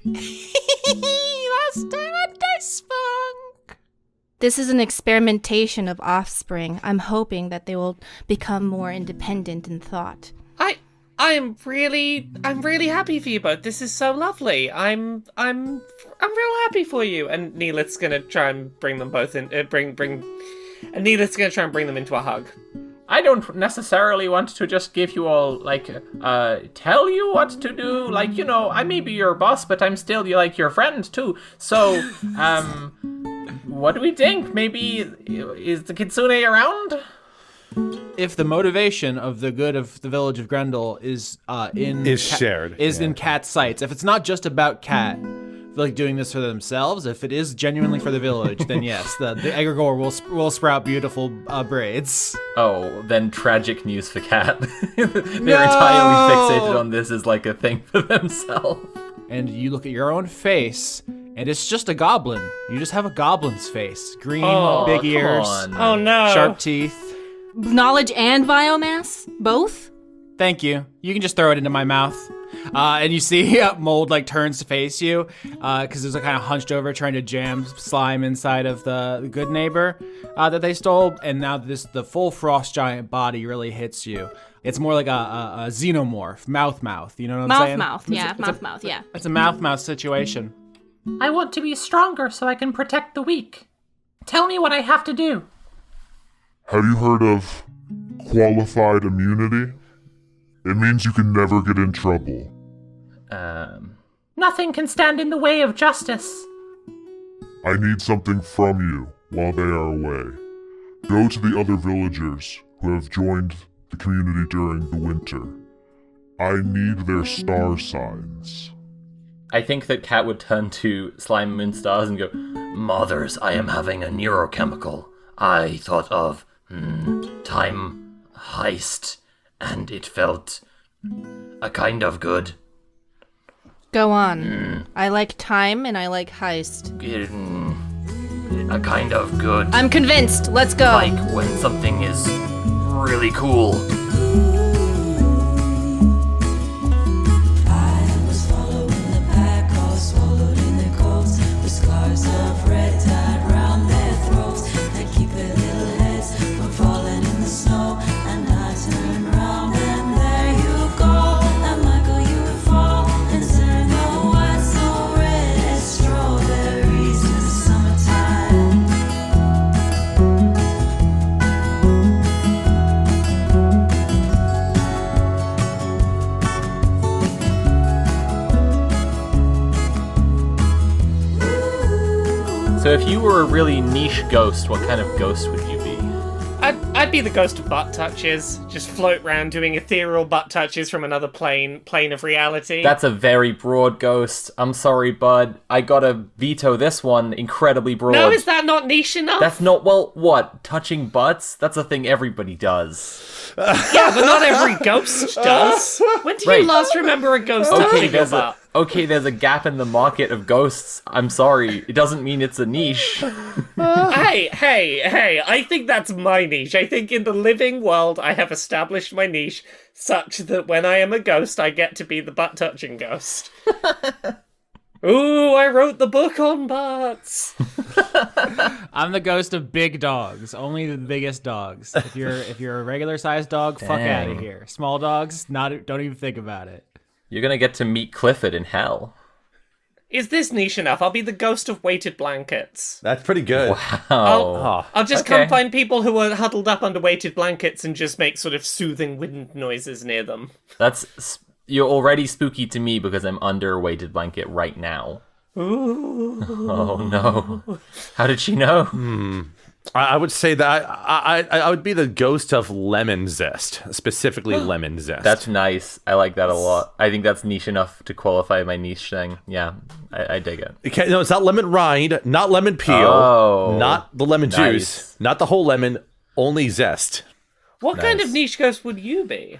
Last time on Dice Funk. This is an experimentation of offspring. I'm hoping that they will become more independent in thought. I'm really happy for you both. This is so lovely. I'm real happy for you. And Neellith's gonna try and bring them both in. And Neellith's gonna try and bring them into a hug. I don't necessarily want to just give you all, tell you what to do. I may be your boss, but I'm still, your friend, too. So, what do we think? Maybe, is the kitsune around? If the motivation of the good of the village of Grendel is shared, in Cat's sights, if it's not just about Cat, doing this for themselves, if it is genuinely for the village, then yes, the egregore will sprout beautiful braids. Oh, then tragic news for Cat. They're entirely fixated on this as a thing for themselves. And you look at your own face, and it's just a goblin. You just have a goblin's face. Green, big ears. Oh no. Sharp teeth. Knowledge and biomass? Both? Thank you. You can just throw it into my mouth. And you see Mold turns to face you because there's kind of hunched over trying to jam slime inside of the good neighbor that they stole. And now the full frost giant body really hits you. It's more like a xenomorph, mouth. You know what I'm saying? Mouth, yeah. It's a mouth situation. I want to be stronger so I can protect the weak. Tell me what I have to do. Have you heard of qualified immunity? It means you can never get in trouble. Nothing can stand in the way of justice. I need something from you while they are away. Go to the other villagers who have joined the community during the winter. I need their star signs. I think that Cat would turn to Slime Moonstars and go, Mothers, I am having a neurochemical. I thought of time heist, and it felt a kind of good. Go on. I like time and I like heist. A kind of good. I'm convinced. Let's go. Like when something is really cool. So if you were a really niche ghost, what kind of ghost would you be? I'd be the ghost of butt touches. Just float around doing ethereal butt touches from another plane of reality. That's a very broad ghost. I'm sorry, bud. I gotta veto this one. Incredibly broad. No, is that not niche enough? That's not, what? Touching butts? That's a thing everybody does. Yeah, but not every ghost does. When do you last remember a ghost touching your butt? Okay, there's a gap in the market of ghosts. I'm sorry. It doesn't mean it's a niche. Hey, I think that's my niche. I think in the living world, I have established my niche such that when I am a ghost, I get to be the butt-touching ghost. Ooh, I wrote the book on butts. I'm the ghost of big dogs. Only the biggest dogs. If you're a regular-sized dog, fuck out of here. Small dogs, don't even think about it. You're gonna get to meet Clifford in hell. Is this niche enough? I'll be the ghost of weighted blankets. That's pretty good. Wow. I'll just come find people who are huddled up under weighted blankets and just make sort of soothing wind noises near them. You're already spooky to me because I'm under a weighted blanket right now. Ooh. Oh no. How did she know? I would say that I would be the ghost of lemon zest, specifically lemon zest. That's nice. I like that a lot. I think that's niche enough to qualify my niche thing. Yeah, I dig it. Okay, no, it's not lemon rind, not lemon peel, not the lemon juice, not the whole lemon, only zest. What kind of niche ghost would you be?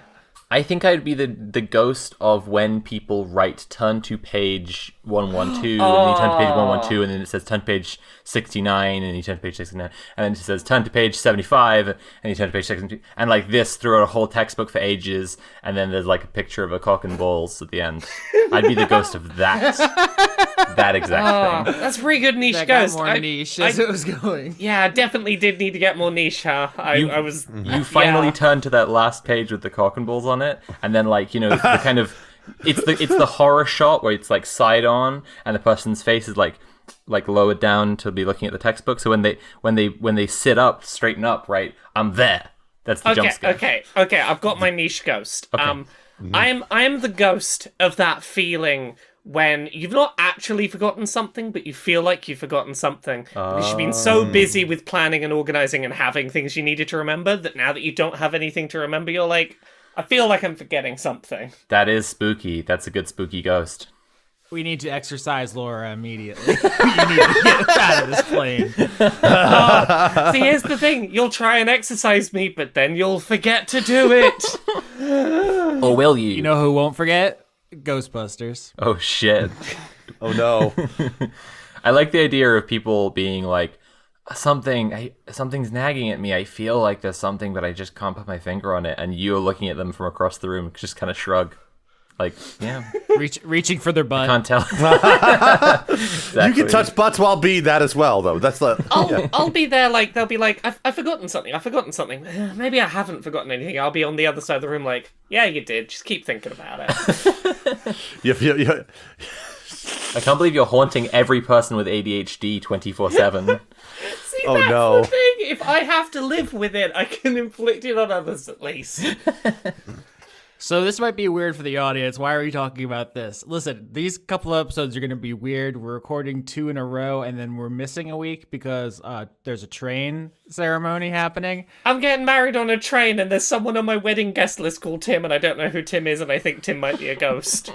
I think I'd be the ghost of when people write turn to page 112, and then you turn to page 112, and then it says turn to page 69, and you turn to page 69, and then it says turn to page 75, and you turn to page 62, and like this throughout a whole textbook for ages, and then there's like a picture of a cock and balls at the end. I'd be the ghost of that. That exact thing. That's a pretty good niche That got ghost. more niche as it was going. Yeah, I definitely did need to get more niche, huh? I was. You finally turn to that last page with the cock and balls on it, and then the kind of it's the horror shot where it's like side on, and the person's face is like lowered down to be looking at the textbook. So when they sit up, straighten up, right? I'm there. That's the jump scare. Okay. I've got my niche ghost. Okay. I'm the ghost of that feeling when you've not actually forgotten something, but you feel like you've forgotten something. Because you've been so busy with planning and organizing and having things you needed to remember that now that you don't have anything to remember, you're like, I feel like I'm forgetting something. That is spooky. That's a good spooky ghost. We need to exercise Laura immediately. You need to get out of this plane. See, here's the thing. You'll try and exercise me, but then you'll forget to do it. Or will you? You know who won't forget? Ghostbusters. Oh, shit. Oh, no. I like the idea of people being like, something's nagging at me. I feel like there's something, but I just can't put my finger on it. And you're looking at them from across the room, just kind of shrug. Like, yeah. Reaching for their butt. Can't tell. Exactly. You can touch butts while being that as well, though. That's the. I'll be there, like, they'll be like, I've forgotten something. Maybe I haven't forgotten anything. I'll be on the other side of the room like, yeah, you did. Just keep thinking about it. Yeah. I can't believe you're haunting every person with ADHD 24/7. See, Oh, that's no. the thing. If I have to live with it, I can inflict it on others at least. So this might be weird for the audience. Why are we talking about this? Listen, these couple of episodes are going to be weird. We're recording 2 in a row, and then we're missing a week because there's a train ceremony happening. I'm getting married on a train, and there's someone on my wedding guest list called Tim, and I don't know who Tim is, and I think Tim might be a ghost.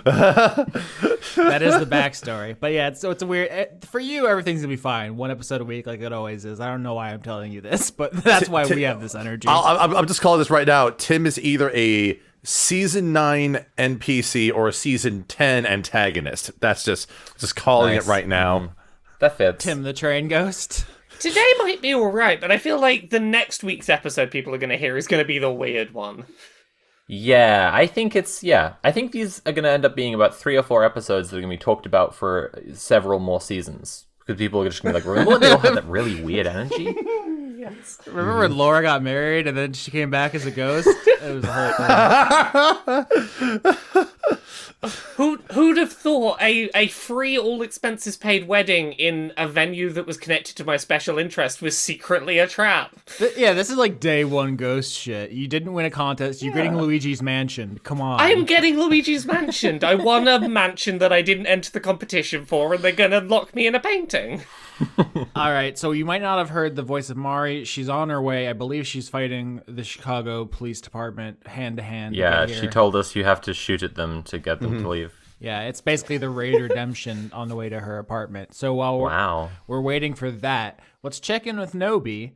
That is the backstory. But yeah, so it's a weird. For you, everything's going to be fine. 1 episode a week like it always is. I don't know why I'm telling you this, but that's why we have this energy. I'm just calling this right now. Tim is either a season 9 NPC or a season 10 antagonist. That's just calling Nice. it right now. That fits. Tim the train ghost. Today might be alright, but I feel like the next week's episode people are going to hear is going to be the weird one. Yeah, I think these are going to end up being about 3 or 4 episodes that are going to be talked about for several more seasons. Because people are just going to be like, remember when they all had that really weird energy? Yes. Remember when Laura got married and then she came back as a ghost? It was a whole thing. Who'd have thought a free, all expenses paid wedding in a venue that was connected to my special interest was secretly a trap? Yeah, this is like day 1 ghost shit. You didn't win a contest. You're getting Luigi's Mansion. Come on. I'm getting Luigi's Mansion. I won a mansion that I didn't enter the competition for, and they're gonna lock me in a painting. All right, so you might not have heard the voice of Mari. She's on her way. I believe she's fighting the Chicago Police Department hand to hand. Yeah, she told us you have to shoot at them to get them to leave. Yeah, it's basically the raid redemption on the way to her apartment. So while we're waiting for that, let's check in with Nobi,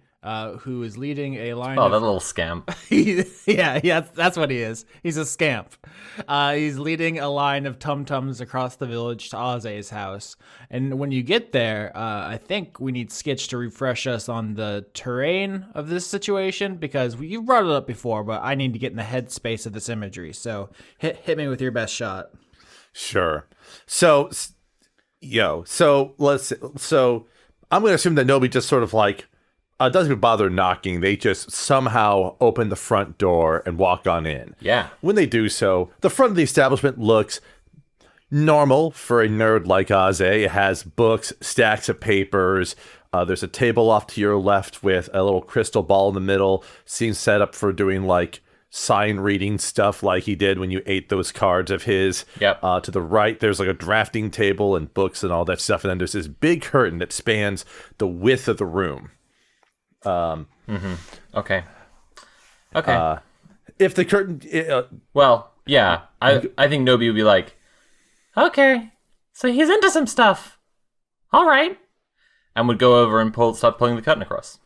who is leading a line Oh, of... that little scamp. yeah, that's what he is. He's a scamp. He's leading a line of tum-tums across the village to Aze's house. And when you get there, I think we need Skitch to refresh us on the terrain of this situation, because you brought it up before, but I need to get in the headspace of this imagery. So hit me with your best shot. Sure. So I'm going to assume that Nobi just sort of like doesn't even bother knocking. They just somehow open the front door and walk on in. Yeah. When they do so, the front of the establishment looks normal for a nerd like Aze. It has books, stacks of papers. There's a table off to your left with a little crystal ball in the middle. Seems set up for doing like sign reading stuff like he did when you ate those cards of his. Yep. To the right, there's like a drafting table and books and all that stuff. And then there's this big curtain that spans the width of the room. Okay. If the curtain... Well, yeah. I think Nobi would be like, okay, so he's into some stuff. All right. And would go over and start pulling the curtain across.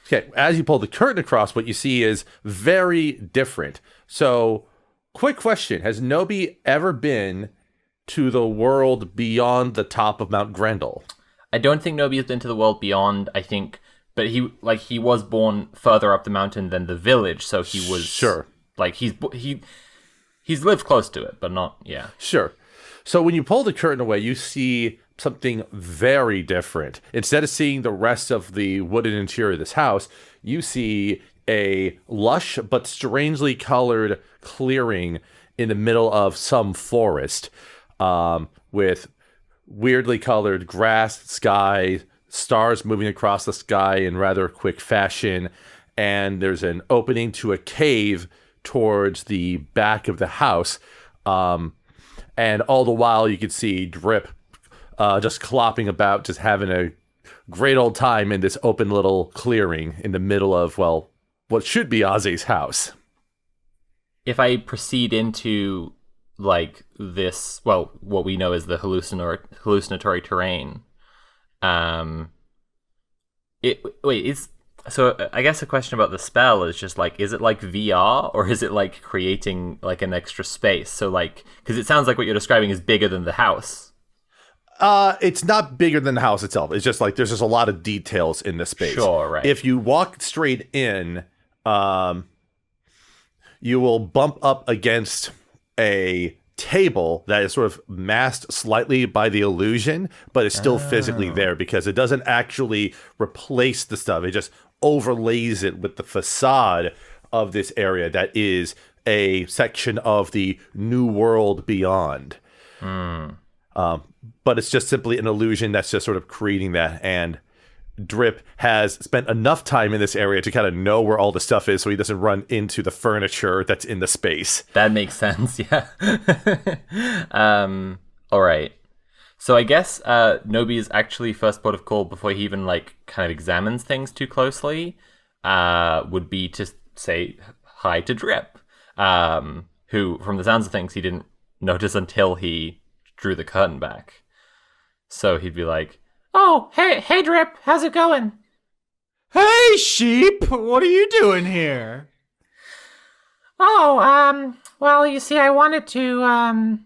Okay, as you pull the curtain across, what you see is very different. So, quick question. Has Nobi ever been to the world beyond the top of Mount Grendel? I don't think Nobi has been to the world beyond, I think, but he was born further up the mountain than the village, so he was... Sure. Like, he's lived close to it, but not, yeah. Sure. So when you pull the curtain away, you see something very different. Instead of seeing the rest of the wooden interior of this house, you see a lush but strangely colored clearing in the middle of some forest, with weirdly colored grass, sky, stars moving across the sky in rather quick fashion, and there's an opening to a cave towards the back of the house, and all the while you can see Drip just clopping about, just having a great old time in this open little clearing in the middle of, well, what should be Ozzy's house. If I proceed into, like, this, well, what we know is the hallucinatory terrain, so I guess the question about the spell is just, like, is it like VR, or is it like creating, like, an extra space? So, like, because it sounds like what you're describing is bigger than the house. It's not bigger than the house itself. It's just like there's just a lot of details in the space. Sure, right. If you walk straight in, you will bump up against a table that is sort of masked slightly by the illusion, but it's still physically there because it doesn't actually replace the stuff. It just overlays it with the facade of this area that is a section of the new world beyond. But it's just simply an illusion that's just sort of creating that. And Drip has spent enough time in this area to kind of know where all the stuff is so he doesn't run into the furniture that's in the space. That makes sense, yeah. All right. So I guess Nobi's actually first port of call before he even, like, kind of examines things too closely would be to say hi to Drip, who, from the sounds of things, he didn't notice until he drew the curtain back. So he'd be like, Oh, hey, Drip, how's it going? Hey, sheep! What are you doing here? Oh, well, you see, I wanted to,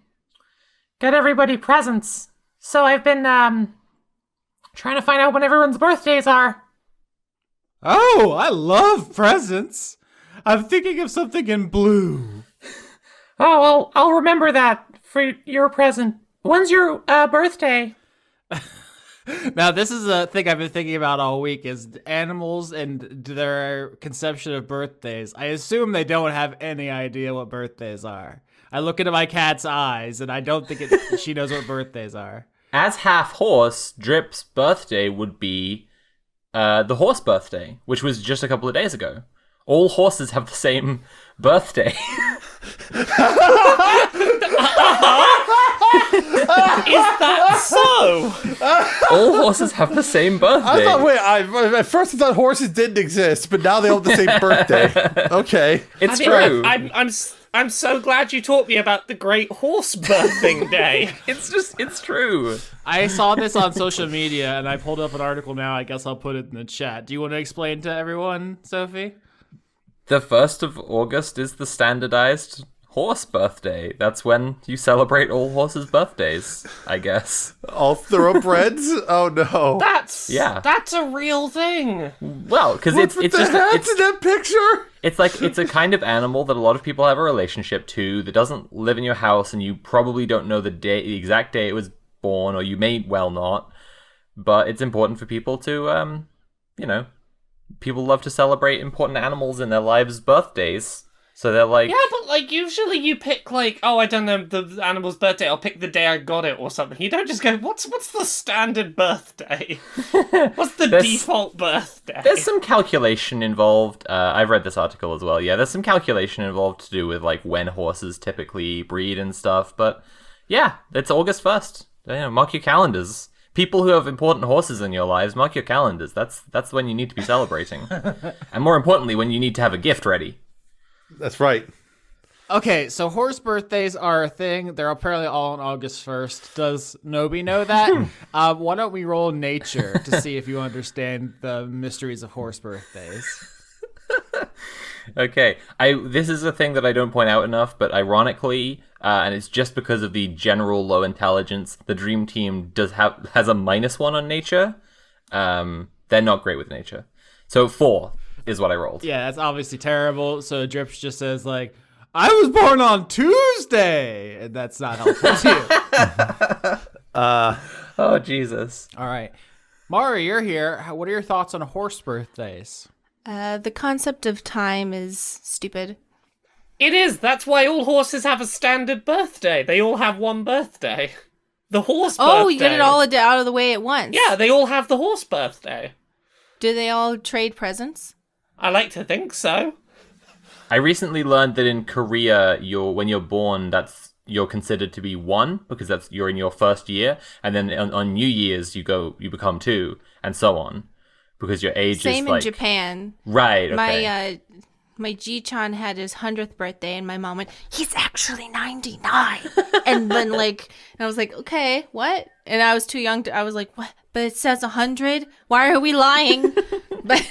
get everybody presents. So I've been, trying to find out when everyone's birthdays are. Oh, I love presents. I'm thinking of something in blue. Oh, well, I'll remember that for your present. When's your, birthday? Now, this is a thing I've been thinking about all week, is animals and their conception of birthdays. I assume they don't have any idea what birthdays are. I look into my cat's eyes, and I don't think she knows what birthdays are. as half horse, Drip's birthday would be the horse birthday, which was just a couple of days ago. All horses have the same birthday. Is that so? All horses have the same birthday. At first I thought horses didn't exist, but now they all have the same birthday. Okay. It's true. I'm so glad you taught me about the great horse birthing day. It's true. I saw this on social media, and I pulled up an article now. I guess I'll put it in the chat. Do you want to explain to everyone, Sophie? The 1st of August is the standardized horse birthday. That's when you celebrate all horses' birthdays, I guess. All thoroughbreds? Oh no. That's a real thing. Well, because it's in just that picture? It's a kind of animal that a lot of people have a relationship to that doesn't live in your house, and you probably don't know the exact day it was born, or you may well not. But it's important for people to, people love to celebrate important animals in their lives' birthdays. So they're like... Yeah, but, usually you pick, I don't know, the animal's birthday, I'll pick the day I got it or something. You don't just go, what's the standard birthday? What's the default birthday? There's some calculation involved. I've read this article as well. Yeah, there's some calculation involved to do with, when horses typically breed and stuff. But, yeah, it's August 1st. Mark your calendars. People who have important horses in your lives, mark your calendars. That's when you need to be celebrating. And more importantly, when you need to have a gift ready. That's right. Okay, so horse birthdays are a thing. They're apparently all on August 1st. Does Nobi know that? Why don't we roll nature to see if you understand the mysteries of horse birthdays? Okay, this is a thing that I don't point out enough, but ironically, and it's just because of the general low intelligence, the Dream Team has a -1 on nature. They're not great with nature. So 4 is what I rolled. Yeah, that's obviously terrible. So Drips just says I was born on Tuesday, and that's not helpful to you. Oh, Jesus. All right. Mari, you're here. What are your thoughts on horse birthdays? The concept of time is stupid. It is. That's why all horses have a standard birthday. They all have one birthday. The horse birthday. Oh, you get it all out of the way at once. Yeah, they all have the horse birthday. Do they all trade presents? I like to think so. I recently learned that in Korea, when you're born, you're considered to be 1 because you're in your first year, and then on New Year's you become 2, and so on, because your age Same is like in Japan. right. Okay. My Ji-chan had his 100th birthday, and my mom went, "He's actually 99." And then and I was like, "Okay, what?" And I was too young I was like, "What? But it says 100. Why are we lying?" But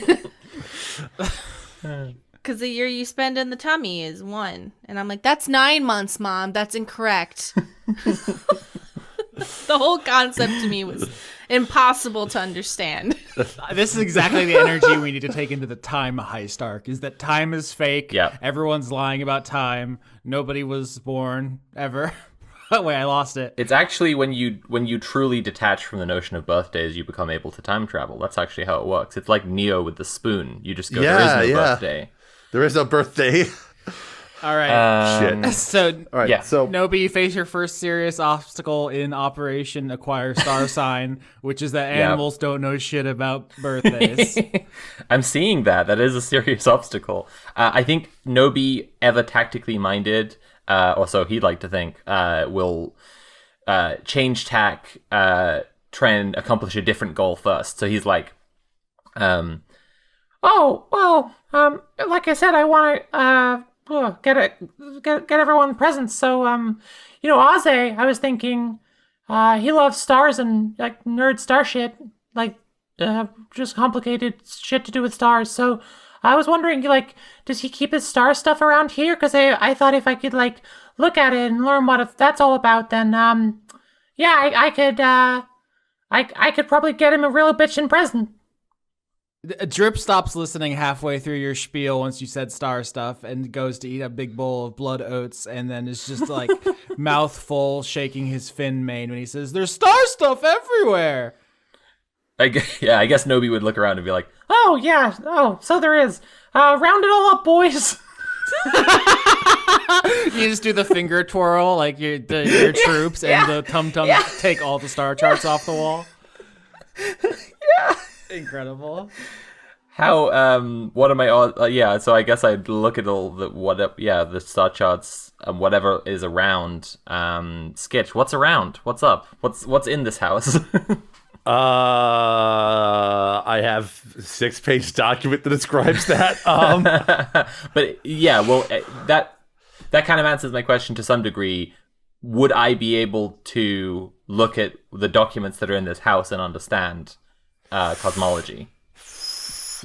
because the year you spend in the tummy is 1, and I'm like, "That's 9 months, Mom. That's incorrect." The whole concept to me was impossible to understand. This is exactly the energy we need to take into the time heist arc, is that time is fake. Yeah. Everyone's lying about time. Nobody was born ever. Wait, I lost it. It's actually when you truly detach from the notion of birthdays, you become able to time travel. That's actually how it works. It's like Neo with the spoon. You just go, there is no birthday. There is no birthday. All right. Shit. So, All right. Yeah. So Nobi, you face your first serious obstacle in Operation Acquire Star Sign, which is that animals don't know shit about birthdays. I'm seeing that. That is a serious obstacle. I think Nobi, ever tactically minded, or so he'd like to think, will change tack, try and accomplish a different goal first. So he's like, Oh, well, like I said, I want to, get everyone presents. So, Aze, I was thinking, he loves stars and, nerd star shit. Just complicated shit to do with stars. So, I was wondering, does he keep his star stuff around here? Because I thought if I could, look at it and learn what that's all about, then, I could probably get him a real bitchin' present. Drip stops listening halfway through your spiel once you said star stuff and goes to eat a big bowl of blood oats, and then is just mouth full, shaking his fin mane when he says, "There's star stuff everywhere." I guess Nobi would look around and be like, Oh, yeah. Oh, so there is. Round it all up, boys. You just do the finger twirl like your troops, and the tum-tum take all the star charts off the wall. Yeah. Incredible. how, what are my odds? So I guess I'd look at all the star charts and whatever is around. Skitch, what's around? What's up? What's in this house? I have a 6-page document that describes that. But yeah, well, that kind of answers my question to some degree. Would I be able to look at the documents that are in this house and understand cosmology?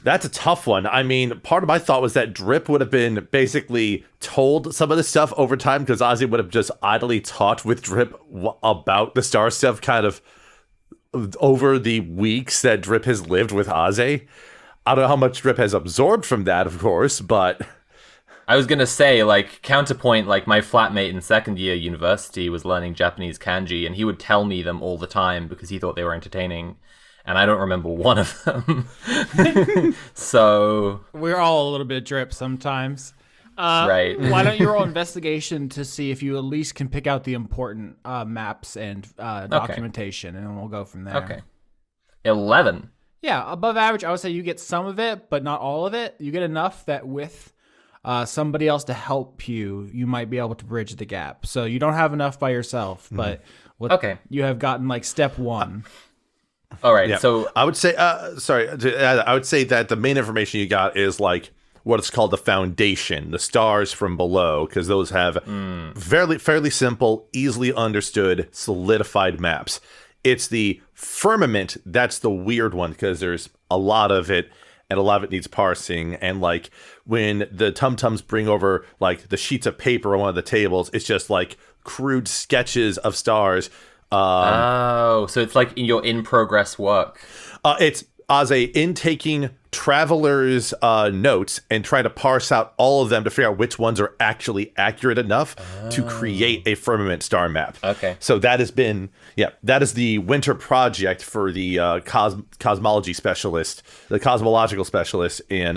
That's a tough one. I mean, part of my thought was that Drip would have been basically told some of the stuff over time, because Ozzy would have just idly talked with Drip about the star stuff kind of over the weeks that Drip has lived with Ozzy. I don't know how much Drip has absorbed from that, of course, but... I was going to say, counterpoint, my flatmate in second year university was learning Japanese kanji, and he would tell me them all the time because he thought they were entertaining. And I don't remember one of them. So... We're all a little bit Drip sometimes. Right. Why don't you roll investigation to see if you at least can pick out the important maps and documentation, and then we'll go from there. Okay. 11. Yeah, above average. I would say you get some of it, but not all of it. You get enough that with somebody else to help you, you might be able to bridge the gap. So you don't have enough by yourself, but you have gotten step 1. All right, Yeah. so... I would say, I would say that the main information you got is what it's called the foundation, the stars from below, because those have fairly simple, easily understood, solidified maps. It's the firmament that's the weird one, because there's a lot of it, and a lot of it needs parsing. And when the tum-tums bring over the sheets of paper on one of the tables, it's just crude sketches of stars. so it's your in-progress work. It's Aze, in taking travelers' notes and trying to parse out all of them to figure out which ones are actually accurate enough to create a firmament star map. Okay. So that has been, that is the winter project for the cosmology specialist, the cosmological specialist in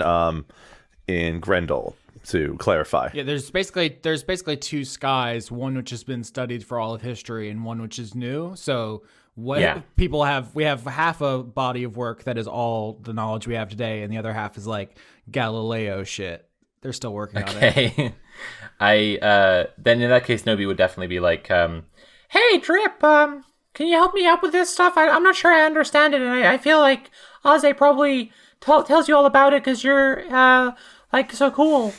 Grendel, to clarify. Yeah, there's basically two skies, one which has been studied for all of history and one which is new. So we have half a body of work that is all the knowledge we have today, and the other half is like Galileo shit. They're still working on it. Okay. Then in that case, Nobi would definitely be like, Hey, Drip, can you help me out with this stuff? I'm not sure I understand it, and I feel like Aze probably tells you all about it because you're, like, so cool.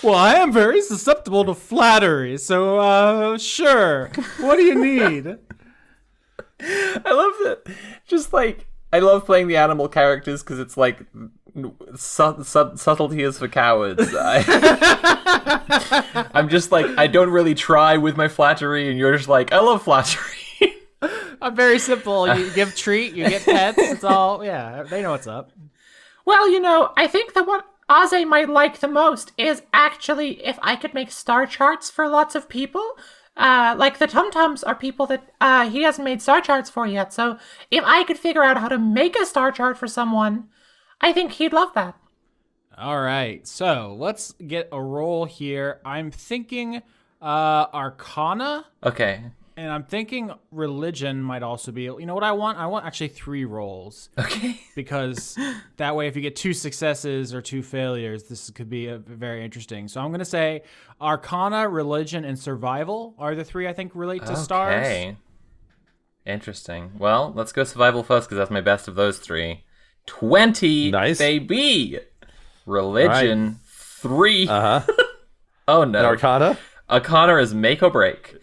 Well, I am very susceptible to flattery, so sure. What do you need? I love that. Just like, I love playing the animal characters because it's like subtlety is for cowards. I'm just like, I don't really try with my flattery, and you're just like, I love flattery. I'm very simple. You give treat, you get pets. It's all, they know what's up. Well, I think that what Aze might like the most is actually if I could make star charts for lots of people. Like the Tum-Tums are people that he hasn't made star charts for yet. So if I could figure out how to make a star chart for someone, I think he'd love that. All right, so let's get a roll here. I'm thinking Arcana. Okay. And I'm thinking religion might also be, you know what I want? I want actually 3 rolls. Okay. Because that way if you get 2 successes or 2 failures, this could be very interesting. So I'm going to say Arcana, religion, and survival are the 3 I think relate to stars. Okay. Interesting. Well, let's go survival first because that's my best of those 3. 20, nice. Baby! Religion, 3. Uh-huh. Oh, no. And Arcana? Arcana is make or break.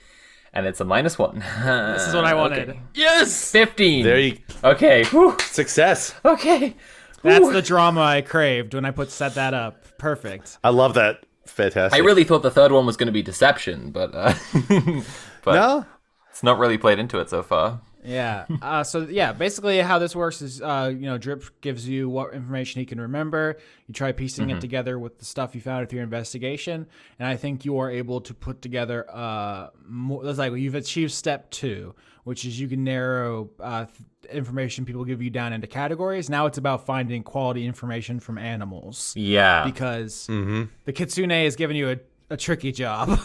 And it's a -1. This is what I wanted. Okay. Yes! 15. There you Okay. Whew. Success. Okay. That's the drama I craved when I set that up. Perfect. I love that. Fantastic. I really thought the third one was going to be deception, but No? it's not really played into it so far. Yeah. So basically how this works is, Drip gives you what information he can remember. You try piecing it together with the stuff you found with your investigation, and I think you are able to put together it's like you've achieved step 2, which is you can narrow information people give you down into categories. Now it's about finding quality information from animals. Yeah. Because the kitsune is giving you a tricky job.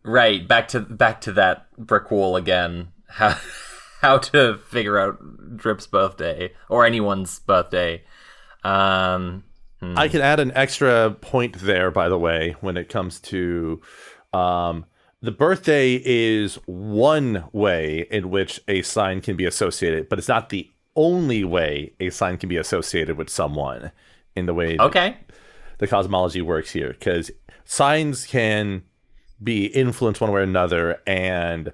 Right. Back to that brick wall again. How to figure out Drip's birthday or anyone's birthday. I can add an extra point there, by the way, when it comes to the birthday is one way in which a sign can be associated, but it's not the only way a sign can be associated with someone in the way the cosmology works here. Because signs can be influenced one way or another, and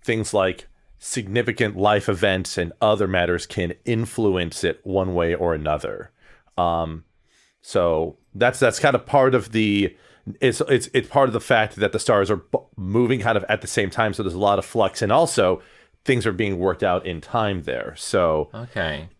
things like significant life events and other matters can influence it one way or another. So that's kind of part of the it's part of the fact that the stars are moving kind of at the same time. So there's a lot of flux, and also things are being worked out in time there. So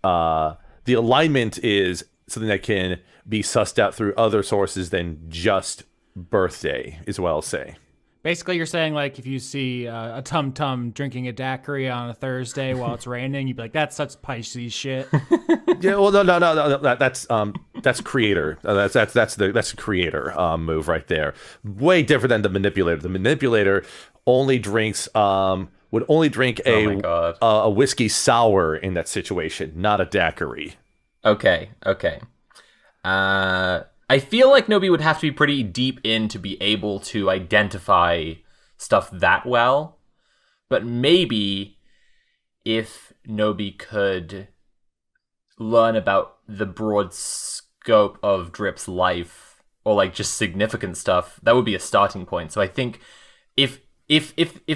the alignment is something that can be sussed out through other sources than just birthday, is what I'll say. Basically, you're saying, like, if you see a Tum-Tum drinking a daiquiri on a Thursday while it's raining, you'd be like, that's such Pisces shit. Yeah, well, no. That's creator. That's the creator move right there. Way different than the manipulator. The manipulator only drinks would only drink a whiskey sour in that situation, not a daiquiri. Okay. I feel like Nobi would have to be pretty deep in to be able to identify stuff that well. But maybe if Nobi could learn about the broad scope of Drip's life, or like just significant stuff, that would be a starting point. So I think if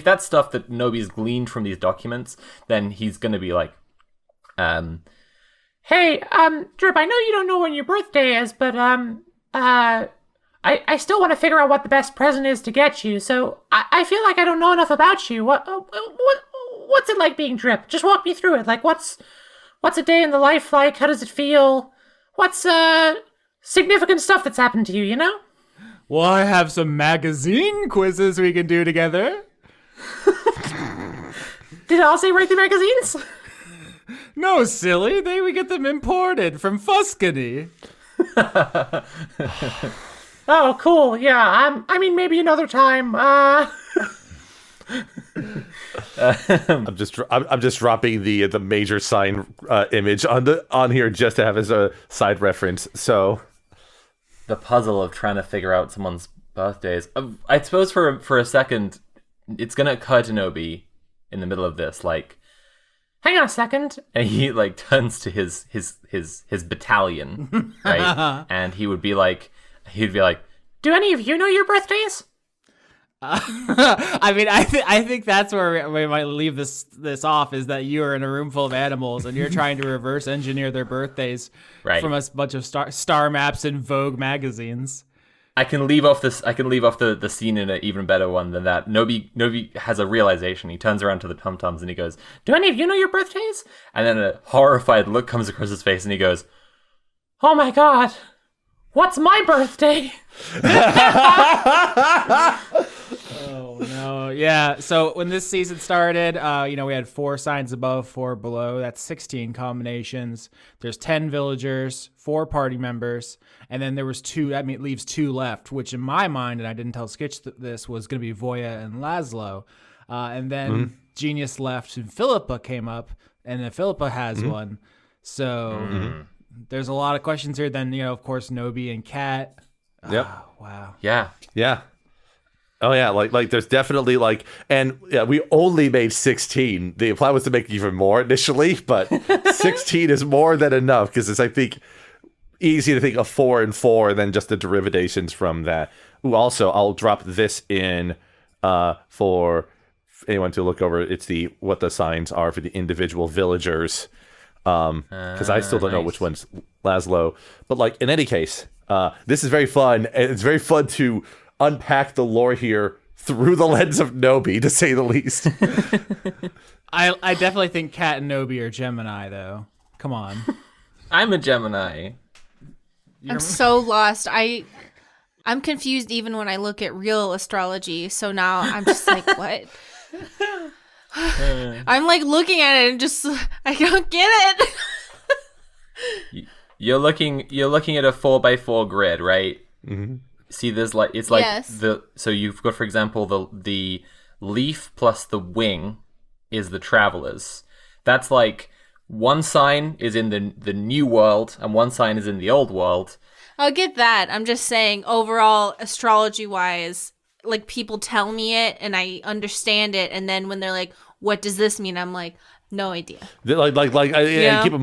that's stuff that Nobi's gleaned from these documents, then he's gonna be like, Hey, Drip, I know you don't know when your birthday is, but, I still want to figure out what the best present is to get you, so I feel like I don't know enough about you. What's it like being Drip? Just walk me through it. Like, what's what's a day in the life like? How does it feel? What's significant stuff that's happened to you, you know? Well, I have some magazine quizzes we can do together. Did Ozzy write the magazines? No, silly. We get them imported from Fuscany. Oh, cool. Yeah, I mean, maybe another time. I'm just dropping the major sign image on here just to have as a side reference. So The puzzle of trying to figure out someone's birthdays. I suppose for a second, it's gonna occur to Nobi in the middle of this, like, Hang on a second. and he like turns to his battalion, right? And he'd be like, Do any of you know your birthdays? I mean, I think that's where we might leave this off, is that you are in a room full of animals and you're trying to reverse engineer their birthdays Right. from a bunch of star maps and Vogue magazines. I can leave off the scene in an even better one than that. Nobi has a realization. He turns around to the tum-tums and he goes, Do any of you know your birthdays? and then a horrified look comes across his face and he goes, Oh my god. What's my birthday? Oh no, yeah. So when this season started, we had 4 signs above, 4 below. That's 16 combinations. There's 10 villagers, 4 party members, and then there was 2. That means it leaves 2 left, which in my mind, and I didn't tell Skitch this, was going to be Voya and Laszlo. And then Genius left, and Philippa came up, and then Philippa has one. So there's a lot of questions here. Then of course, Nobi and Kat. Yep. Wow. yeah. yeah. Oh yeah, like there's definitely and yeah, we only made 16. The plan was to make even more initially, but 16 is more than enough because it's, I think, easy to think of 4 and 4, and then just the derivations from that. Ooh, also I'll drop this in for anyone to look over. It's what the signs are for the individual villagers, because I still don't know nice. which one's Laszlo. But in any case, this is very fun, and it's very fun to unpack the lore here through the lens of Nobi, to say the least. I definitely think Kat and Nobi are Gemini, though. Come on. I'm a Gemini. I'm so lost. I'm confused even when I look at real astrology. So now I'm just like, what? I'm like looking at it and just I don't get it. You're looking at a 4x4 grid, right? Mm-hmm. See, there's it's like Yes. so you've got, for example, the leaf plus the wing is the travelers. That's like one sign is in the new world and one sign is in the old world. I'll get that. I'm just saying overall astrology wise, like people tell me it and I understand it, and then when they're like, what does this mean? I'm like, no idea. I keep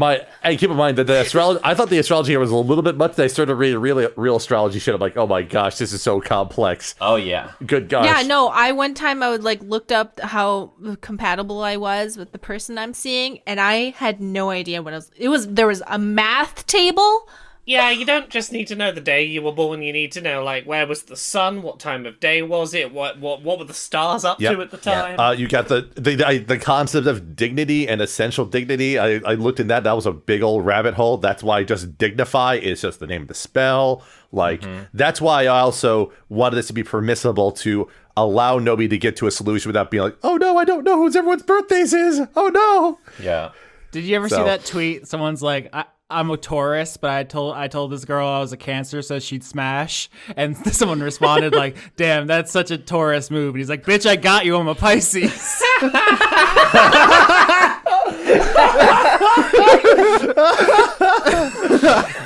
in mind that the astrology. I thought the astrology here was a little bit much. I started reading real astrology shit. I'm like, oh my gosh, this is so complex. Oh yeah. Good gosh. Yeah, no, one time I would looked up how compatible I was with the person I'm seeing, and I had no idea what there was a math table. Yeah, you don't just need to know the day you were born. You need to know, where was the sun? What time of day was it? What were the stars up Yep. to at the time? You got the concept of dignity and essential dignity. I looked in that. That was a big old rabbit hole. That's why just dignify is just the name of the spell. That's why I also wanted this to be permissible to allow Nobi to get to a solution without being like, oh no, I don't know who everyone's birthdays is. Oh no. Yeah. Did you ever see that tweet? Someone's like, I'm a Taurus, but I told this girl I was a Cancer, so she'd smash. And someone responded like, damn, that's such a Taurus move. And he's like, bitch, I got you, I'm a Pisces.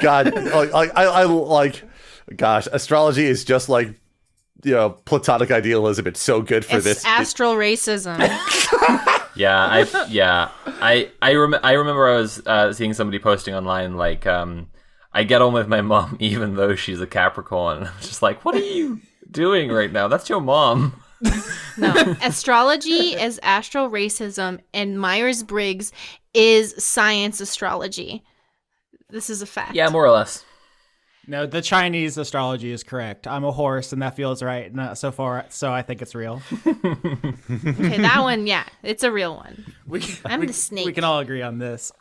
God, gosh, astrology is just platonic idealism. It's so good for It's this. astral racism. Yeah, I remember I was seeing somebody posting online I get on with my mom even though she's a Capricorn. And I'm just like, what are you doing right now? That's your mom. No, astrology is astral racism, and Myers-Briggs is science astrology. This is a fact. Yeah, more or less. No, the Chinese astrology is correct. I'm a horse, and that feels right so far, so I think it's real. Okay, that one, yeah, it's a real one. I'm the snake. We can all agree on this.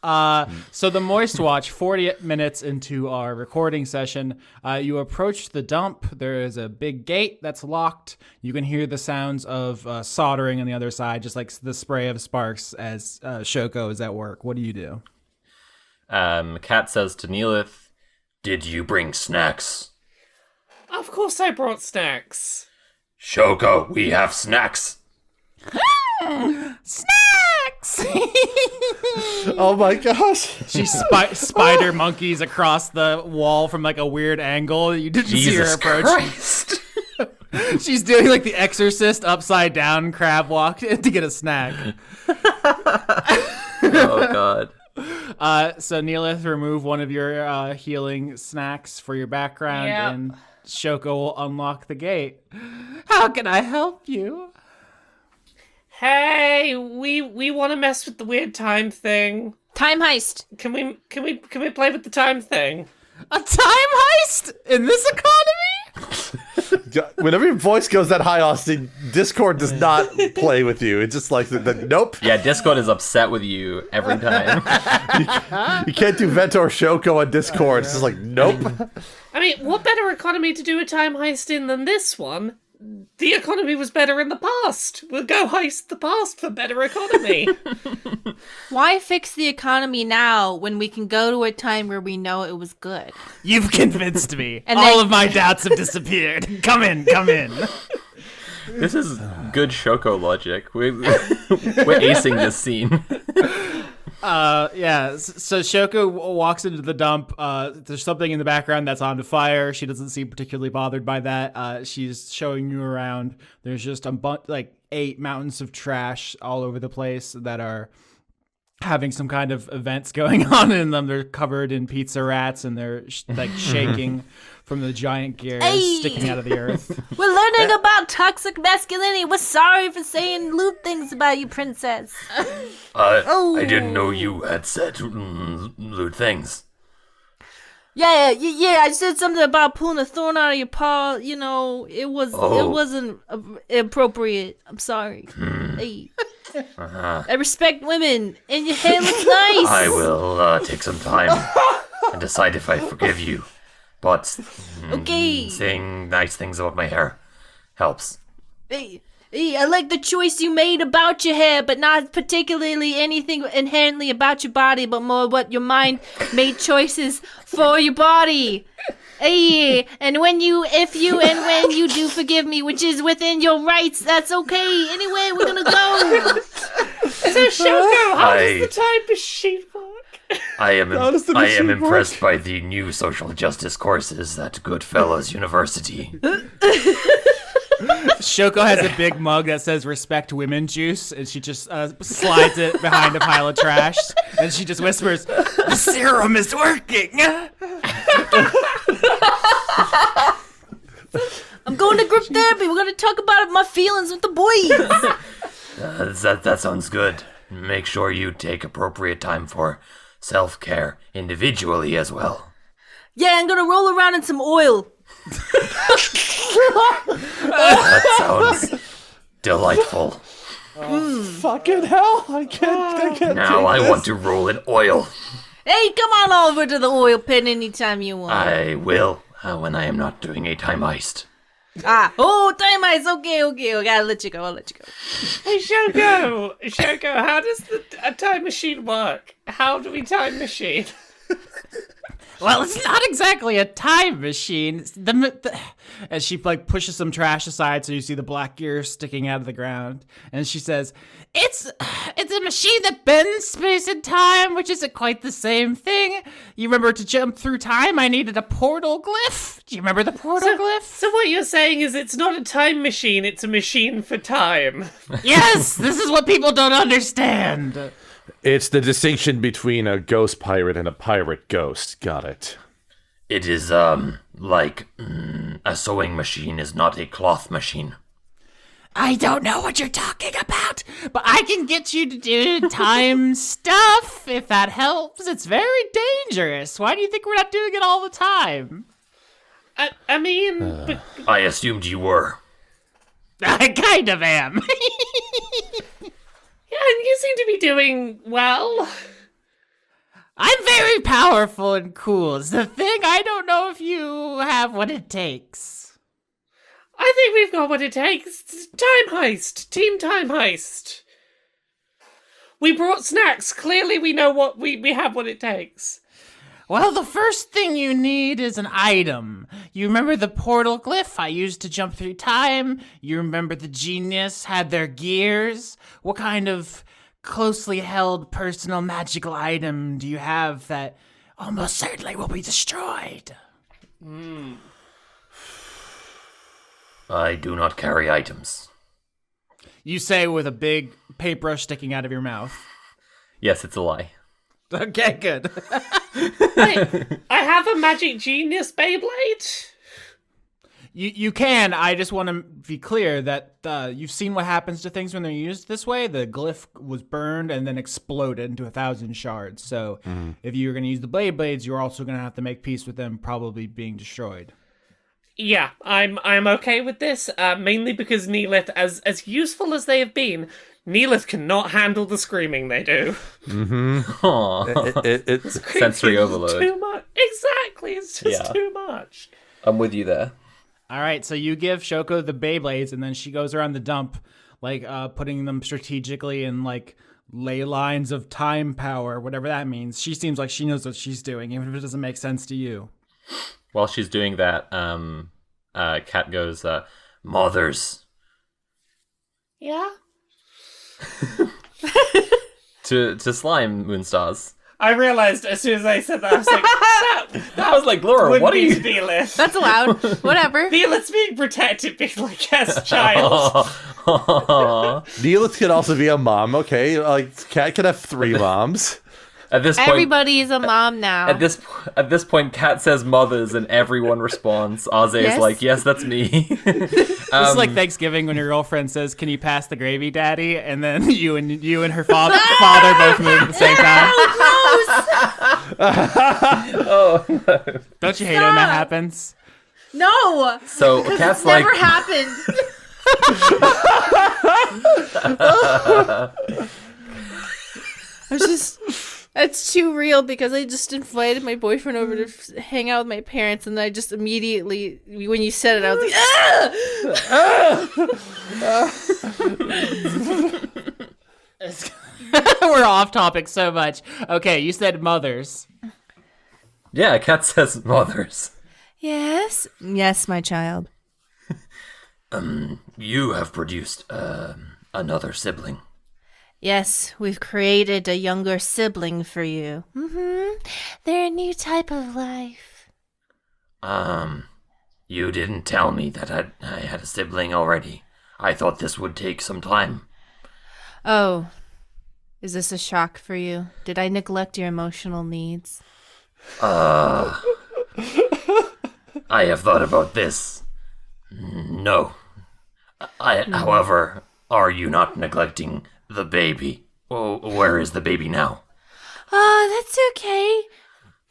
So the Moist Watch, 40 minutes into our recording session, you approach the dump. There is a big gate that's locked. You can hear the sounds of soldering on the other side, just like the spray of sparks as Shoko is at work. What do you do? Kat says to Neellith, "Did you bring snacks?" Of course I brought snacks. Shoko, we have snacks. Snacks! Oh my gosh. She spider monkeys across the wall from like a weird angle. You didn't see her Jesus approach. Christ. She's doing like the Exorcist upside down crab walk to get a snack. Oh, God. So Neellith, remove one of your healing snacks for your background, Yep. and Shoko will unlock the gate. How can I help you? Hey, we want to mess with the weird time thing. Time heist. Can we play with the time thing? A time heist in this economy? Whenever your voice goes that high, Austin, Discord does not play with you. It's just like, nope. Yeah, Discord is upset with you every time. You can't do Vento or Shoko on Discord. It's just like, nope. I mean, what better economy to do a time heist in than this one? The economy was better in the past. We'll go heist the past for better economy. Why fix the economy now when we can go to a time where we know it was good? You've convinced me. And All then- of my doubts have disappeared. Come in. This is good Shoko logic. We're acing this scene. Yeah. So Shoko walks into the dump. There's something in the background that's on fire. She doesn't seem particularly bothered by that. She's showing you around. There's just like 8 mountains of trash all over the place that are having some kind of events going on in them. They're covered in pizza rats and they're like shaking from the giant gears sticking out of the earth. We're learning about toxic masculinity. We're sorry for saying lewd things about you, princess. I didn't know you had said lewd things. Yeah. I said something about pulling a thorn out of your paw. You know, it wasn't appropriate. I'm sorry. Hey. I respect women, and your hair looks nice. I will take some time and decide if I forgive you. But Okay. saying nice things about my hair helps. Hey, I like the choice you made about your hair, but not particularly anything inherently about your body, but more what your mind made choices for your body. Hey, and when you do forgive me, which is within your rights, that's okay. Anyway, we're gonna go. So, Shoko, how does the time machine work? I am does the machine work? impressed by the new social justice courses at Goodfellas University. Shoko has a big mug that says "Respect Women" juice, and she just slides it behind a pile of trash, and she just whispers, "The serum is working." I'm going to group therapy. We're gonna talk about my feelings with the boys. That sounds good. Make sure you take appropriate time for self-care individually as well. Yeah, I'm gonna roll around in some oil. That sounds delightful. Fucking hell. I can't Now I want to roll in oil. Hey, come on over to the oil pen anytime you want. I will when I am not doing a time heist. Time ice. Okay. I'll let you go. Hey, Shoko, how does a time machine work? How do we time machine? Well, it's not exactly a time machine. It's as she like pushes some trash aside, so you see the black gear sticking out of the ground, and she says, "It's a machine that bends space and time, which isn't quite the same thing. You remember to jump through time? I needed a portal glyph. Do you remember the portal glyph? So what you're saying is it's not a time machine, it's a machine for time. Yes, this is what people don't understand." It's the distinction between a ghost pirate and a pirate ghost. Got it. It is like a sewing machine is not a cloth machine. I don't know what you're talking about, but I can get you to do time stuff if that helps. It's very dangerous. Why do you think we're not doing it all the time? I mean, I assumed you were. I kind of am. yeah, and you seem seem to be doing well. I'm very powerful and cool. It's the thing, I don't know if you have what it takes. I think we've got what it takes. Time heist. Team time heist. We brought snacks. Clearly we know what we have what it takes. Well, the first thing you need is an item. You remember the portal glyph I used to jump through time? You remember the genius had their gears? What kind of closely held personal magical item do you have that almost certainly will be destroyed? I do not carry items. You say with a big paintbrush sticking out of your mouth. Yes, it's a lie. Okay, good. I have a magic genius Beyblade. You can. I just want to be clear that you've seen what happens to things when they're used this way. The glyph was burned and then exploded into 1,000 shards. So if you're going to use the Beyblades, you're also going to have to make peace with them probably being destroyed. Yeah, I'm okay with this, mainly because Neellith, as useful as they have been, Neellith cannot handle the screaming they do. Aww. It's Sensory overload. Too much. Exactly, it's just too much. I'm with you there. All right, so you give Shoko the Beyblades, and then she goes around the dump, like putting them strategically in like ley lines of time power, whatever that means. She seems like she knows what she's doing, even if it doesn't make sense to you. While she's doing that, Kat goes, Mothers. Yeah? to Slime Moonstars. I realized as soon as I said that, I was like, I was like, Laura, what are you... Neellith. That's allowed. Whatever. Neellith's being protected, being like, yes, child. Neellith could also be a mom, okay? Like, Cat could have 3 moms. At this point, Everybody's a mom now. At this point, Kat says mothers, and everyone responds. Aze is like, yes, that's me. This is like Thanksgiving when your girlfriend says, "Can you pass the gravy, Daddy?" And then you and her father both move at the same time. Oh, no. Don't you hate it when that happens? No. So Kat's like, Never happened. It's too real because I just invited my boyfriend over to hang out with my parents, and I just immediately, when you said it, I was like, We're off topic so much. Okay, you said mothers. yeah, Kat says mothers. Yes, my child. You have produced another sibling. Yes, we've created a younger sibling for you. They're a new type of life. You didn't tell me that I had a sibling already. I thought this would take some time. Oh, is this a shock for you? Did I neglect your emotional needs? I have thought about this. No. However, are you not neglecting the baby? Oh, where is the baby now? Oh, that's okay.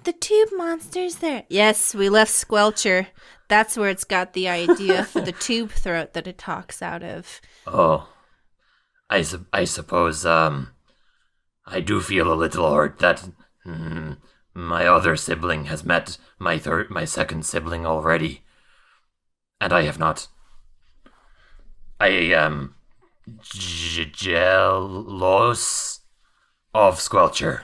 The tube monster's there. Yes, we left Squelcher. That's where it's got the idea for the tube throat that it talks out of. Oh, I suppose, I do feel a little hurt that my other sibling has met my second sibling already, and I have not. I am jealous of Squelcher.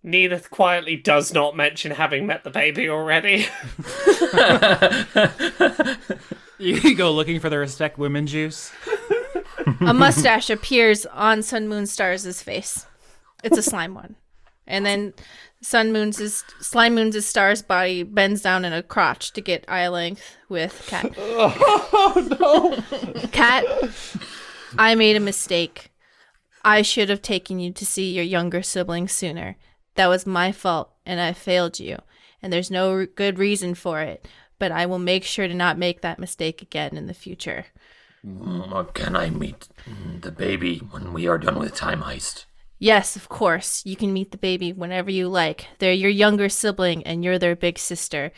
Neellith quietly does not mention having met the baby already. You go looking for the respect women juice. A mustache appears on Sun Moon Stars' face. It's a slime one. And then Slime Moon's Star's body bends down in a crotch to get eye length with Cat. Oh, no. Cat, I made a mistake. I should have taken you to see your younger sibling sooner. That was my fault, and I failed you. And there's no good reason for it. But I will make sure to not make that mistake again in the future. Can I meet the baby when we are done with Time Heist? Yes, of course. You can meet the baby whenever you like. They're your younger sibling, and you're their big sister.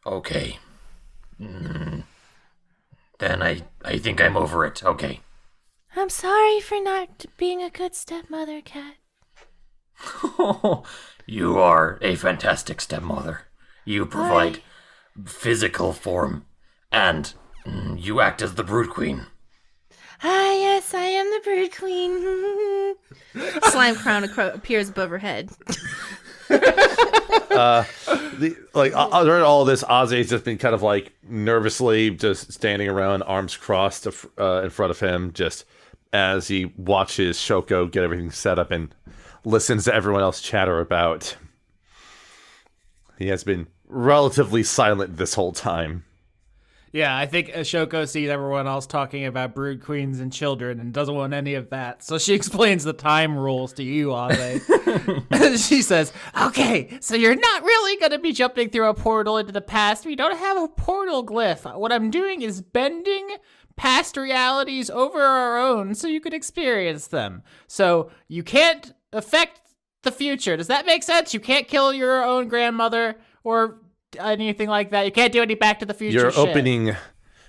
Okay. Then I think I'm over it. Okay. I'm sorry for not being a good stepmother, Cat. You are a fantastic stepmother. You provide physical form, and you act as the brood queen. Ah, yes, I am the brood queen. Slime crown appears above her head. During all this, Ozzy's just been kind of like nervously just standing around, arms crossed in front of him, just as he watches Shoko get everything set up and listens to everyone else chatter about. He has been relatively silent this whole time. Yeah, I think Shoko sees everyone else talking about brood queens and children and doesn't want any of that. So she explains the time rules to you, Ave. She says, okay, so you're not really going to be jumping through a portal into the past. We don't have a portal glyph. What I'm doing is bending past realities over our own so you could experience them. So you can't affect the future. Does that make sense? You can't kill your own grandmother or anything like that. You can't do any Back to the Future shit.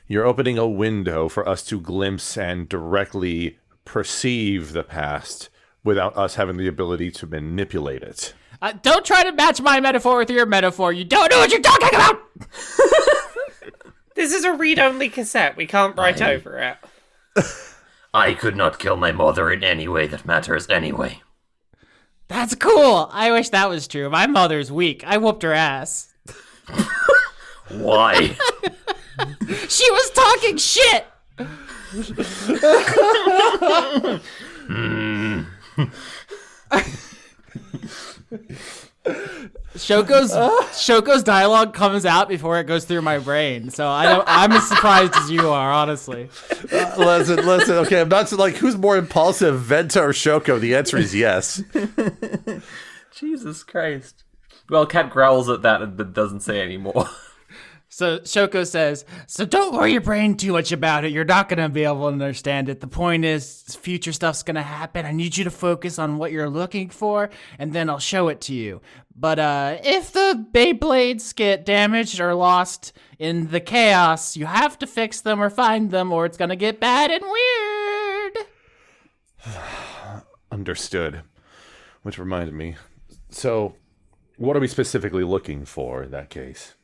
You're opening a window for us to glimpse and directly perceive the past without us having the ability to manipulate it. Don't try to match my metaphor with your metaphor. You don't know what you're talking about! This is a read-only cassette. We can't write over it. I could not kill my mother in any way that matters anyway. That's cool. I wish that was true. My mother's weak. I whooped her ass. Why? She was talking shit! Shoko's dialogue comes out before it goes through my brain, so I'm as surprised as you are, honestly. Listen. Okay, I'm not like who's more impulsive, Venta or Shoko. The answer is yes. Jesus Christ. Well, Cat growls at that but doesn't say any more. So Shoko says, so don't worry your brain too much about it. You're not going to be able to understand it. The point is, future stuff's going to happen. I need you to focus on what you're looking for, and then I'll show it to you. But if the Beyblades get damaged or lost in the chaos, you have to fix them or find them, or it's going to get bad and weird. Understood. Which reminded me. So, what are we specifically looking for in that case?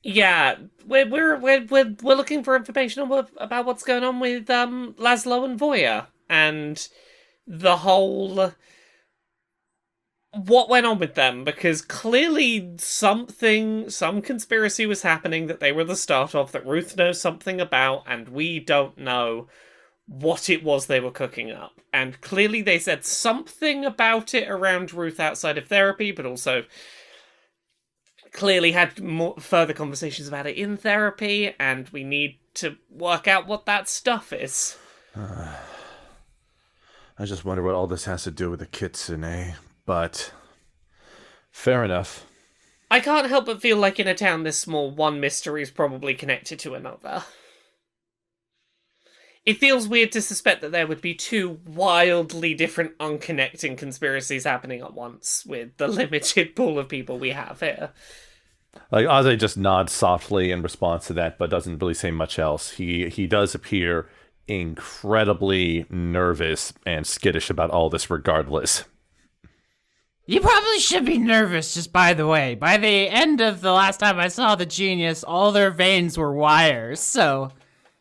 Yeah, we're looking for information about what's going on with Laszlo and Voya and the whole what went on with them, because clearly some conspiracy was happening that they were the start of, that Ruth knows something about, and we don't know what it was they were cooking up. And clearly they said something about it around Ruth outside of therapy, but also clearly had more further conversations about it in therapy, and we need to work out what that stuff is. I just wonder what all this has to do with the kitsune, but fair enough. I can't help but feel like in a town this small, one mystery is probably connected to another. It feels weird to suspect that there would be two wildly different, unconnecting conspiracies happening at once with the limited pool of people we have here. Like, Ozzy just nods softly in response to that, but doesn't really say much else. He does appear incredibly nervous and skittish about all this regardless. You probably should be nervous, just by the way. By the end of the last time I saw the genius, all their veins were wires, so...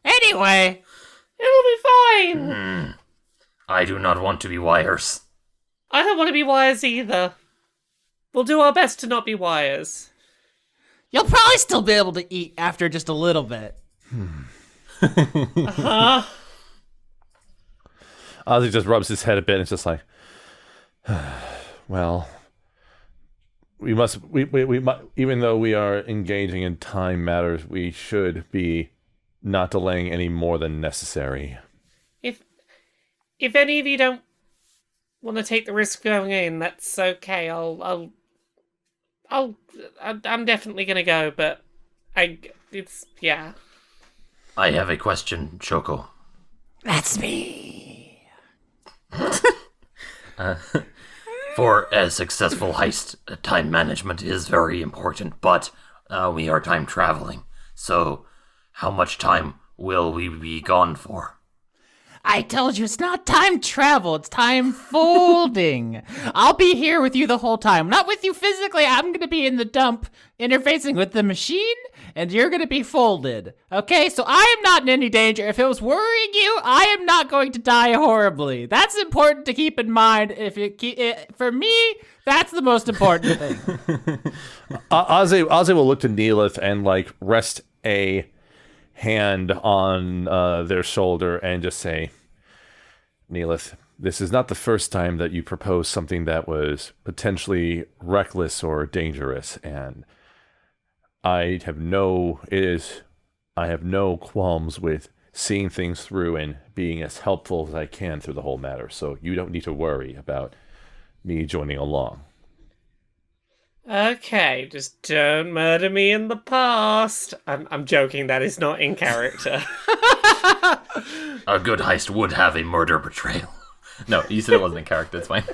Anyway... It'll be fine! I do not want to be wires. I don't want to be wires either. We'll do our best to not be wires. You'll probably still be able to eat after just a little bit. Uh-huh. Ozzy just rubs his head a bit and it's just like, well, we must, even though we are engaging in time matters, we should be not delaying any more than necessary. If any of you don't want to take the risk of going in, that's okay. I'm definitely gonna go, but yeah. I have a question, Shoko. That's me. For a successful heist, time management is very important, but we are time traveling. So, how much time will we be gone for? I told you it's not time travel, it's time folding. I'll be here with you the whole time. Not with you physically, I'm gonna be in the dump interfacing with the machine, and you're gonna be folded. Okay, so I am not in any danger. If it was worrying you, I am not going to die horribly. That's important to keep in mind. For me, that's the most important thing. Ozzy will look to Neellith and like rest a hand on their shoulder and just say, Neellith, this is not the first time that you proposed something that was potentially reckless or dangerous, and I have no qualms with seeing things through and being as helpful as I can through the whole matter, so you don't need to worry about me joining along. Okay, just don't murder me in the past. I'm joking, that is not in character. A good heist would have a murder betrayal. No, you said it wasn't in character, it's fine.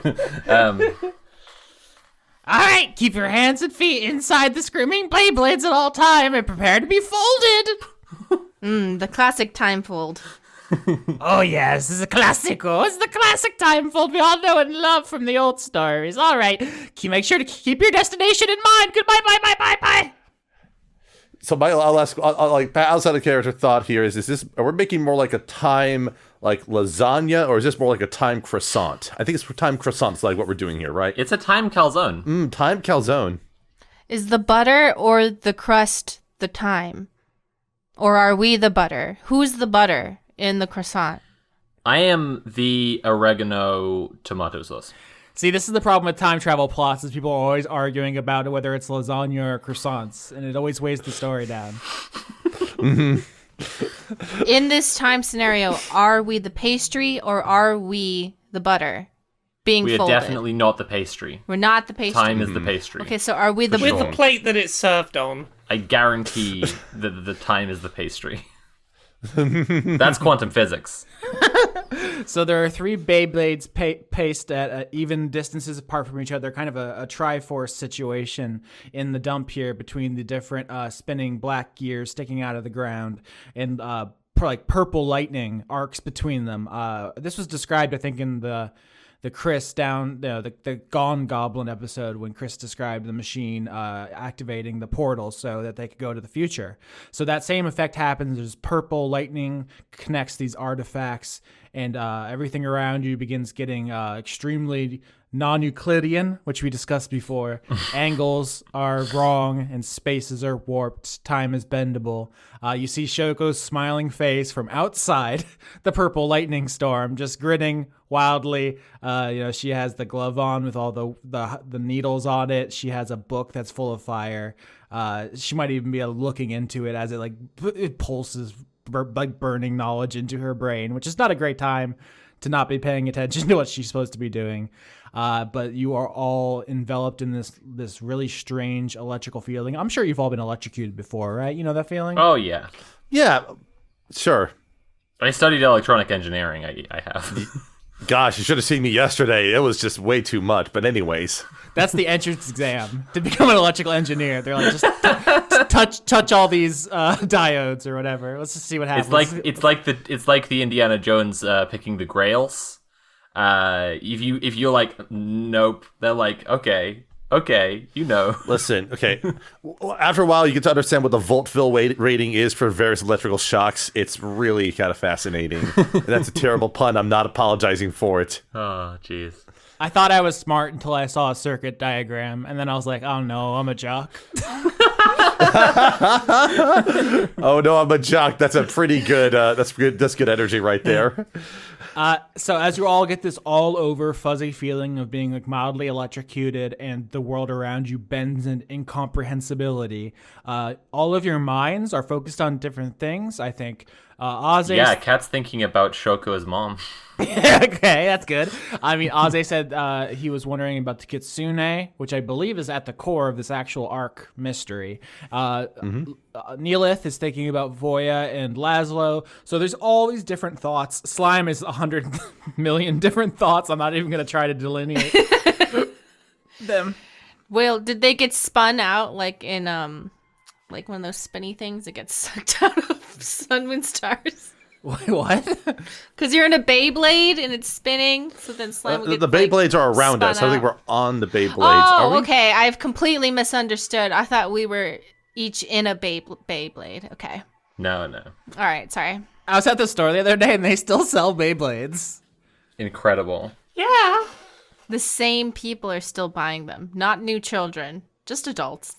Alright, keep your hands and feet inside the screaming Beyblades at all time and prepare to be folded! The classic time fold. Oh yeah, this is a classico. It's the classic time fold we all know and love from the old stories. All right, make sure to keep your destination in mind. Goodbye, bye. So I'll ask, like outside of character thought here, is this? Are we making more like a time like lasagna, or is this more like a time croissant? I think it's time croissants, like what we're doing here, right? It's a time calzone. Time calzone. Is the butter or the crust the time? Or are we the butter? Who's the butter in the croissant? I am the oregano tomato sauce. See, this is the problem with time travel plots, is people are always arguing about whether it's lasagna or croissants, and it always weighs the story down. In this time scenario, are we the pastry or are we the butter being We are folded? definitely not the pastry. We're not the pastry. Time is the pastry. Okay, so are we the With the plate that it's served on. I guarantee that the time is the pastry. That's quantum physics. So there are 3 Beyblades paced at even distances apart from each other, kind of a Triforce situation in the dump here between the different spinning black gears sticking out of the ground and like purple lightning arcs between them. This was described, I think, in the Chris the Gone Goblin episode when Chris described the machine activating the portal so that they could go to the future. So that same effect happens. There's purple lightning connects these artifacts, and everything around you begins getting extremely non-Euclidean, which we discussed before. Angles are wrong and spaces are warped. Time is bendable. You see Shoko's smiling face from outside the purple lightning storm, just grinning wildly. She has the glove on with all the needles on it. She has a book that's full of fire. She might even be looking into it as it pulses like burning knowledge into her brain, which is not a great time to not be paying attention to what she's supposed to be doing. But you are all enveloped in this really strange electrical feeling. I'm sure you've all been electrocuted before, right? You know that feeling? Oh, yeah. Yeah, sure. I studied electronic engineering. I have. Gosh, you should have seen me yesterday. It was just way too much. But anyways, That's the entrance exam to become an electrical engineer. They're like, just touch all these diodes or whatever. Let's just see what happens. It's like the Indiana Jones picking the Grails. If you're like nope, they're like okay, listen, okay. After a while, you get to understand what the Voltville rating is for various electrical shocks. It's really kind of fascinating. And that's a terrible pun. I'm not apologizing for it. Oh, jeez. I thought I was smart until I saw a circuit diagram, and then I was like, oh no, I'm a jock. Oh no, I'm a jock. That's a pretty good. That's good energy right there. So as you all get this all over fuzzy feeling of being like mildly electrocuted and the world around you bends in incomprehensibility, all of your minds are focused on different things. I think Aze. Yeah, Kat's thinking about Shoko's mom. Okay, that's good. I mean, Aze said he was wondering about the Kitsune, which I believe is at the core of this actual arc mystery. Neellith is thinking about Voya and Laszlo. So there's all these different thoughts. Slime is 100 million different thoughts. I'm not even going to try to delineate them. Well, did they get spun out like in like one of those spinny things that gets sucked out of Sun, Moon, Stars? Wait, what? Because you're in a Beyblade and it's spinning, so then slime will get The Beyblades are around us. spun I think out. we're on the Beyblades. Are Oh, we? okay. I've completely misunderstood. I thought we were each in a Beyblade. Okay. No. All right. Sorry. I was at the store the other day and they still sell Beyblades. Incredible. Yeah. The same people are still buying them. Not new children, just adults.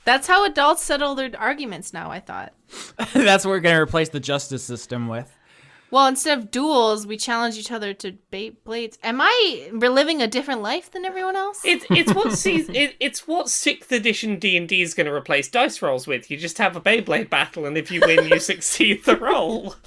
That's how adults settle their arguments now, I thought. That's what we're going to replace the justice system with. Well, instead of duels, we challenge each other to Beyblades. Am I reliving a different life than everyone else? It's what 6th edition D&D is going to replace dice rolls with. You just have a Beyblade battle, and if you win, you succeed the roll.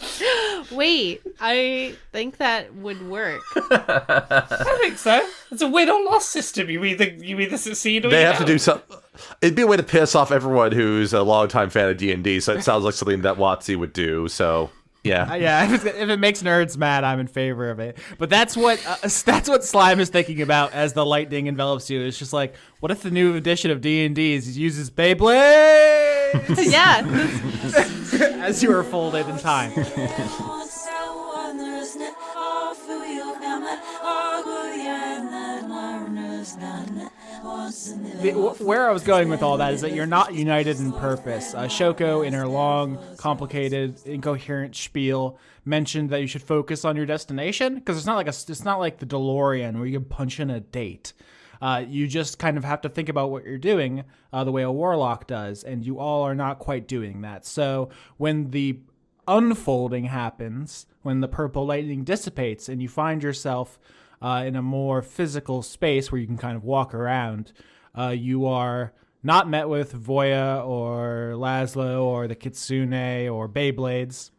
Wait, I think that would work. I think so. It's a win or loss system. You either succeed or They you have to don't. do something. It'd be a way to piss off everyone who's a longtime fan of D&D, so it sounds like something that WotC would do, so... Yeah. Yeah, if it makes nerds mad, I'm in favor of it. But that's what Slime is thinking about as the lightning envelops you. It's just like, what if the new edition of D&D uses Beyblade Yeah. as you are folded in time? Where I was going with all that is that you're not united in purpose. Shoko, in her long, complicated, incoherent spiel, mentioned that you should focus on your destination because it's not like the DeLorean where you can punch in a date. You just kind of have to think about what you're doing the way a warlock does, and you all are not quite doing that. So when the unfolding happens, when the purple lightning dissipates, and you find yourself in a more physical space where you can kind of walk around, you are not met with Voya or Laszlo or the Kitsune or Beyblades.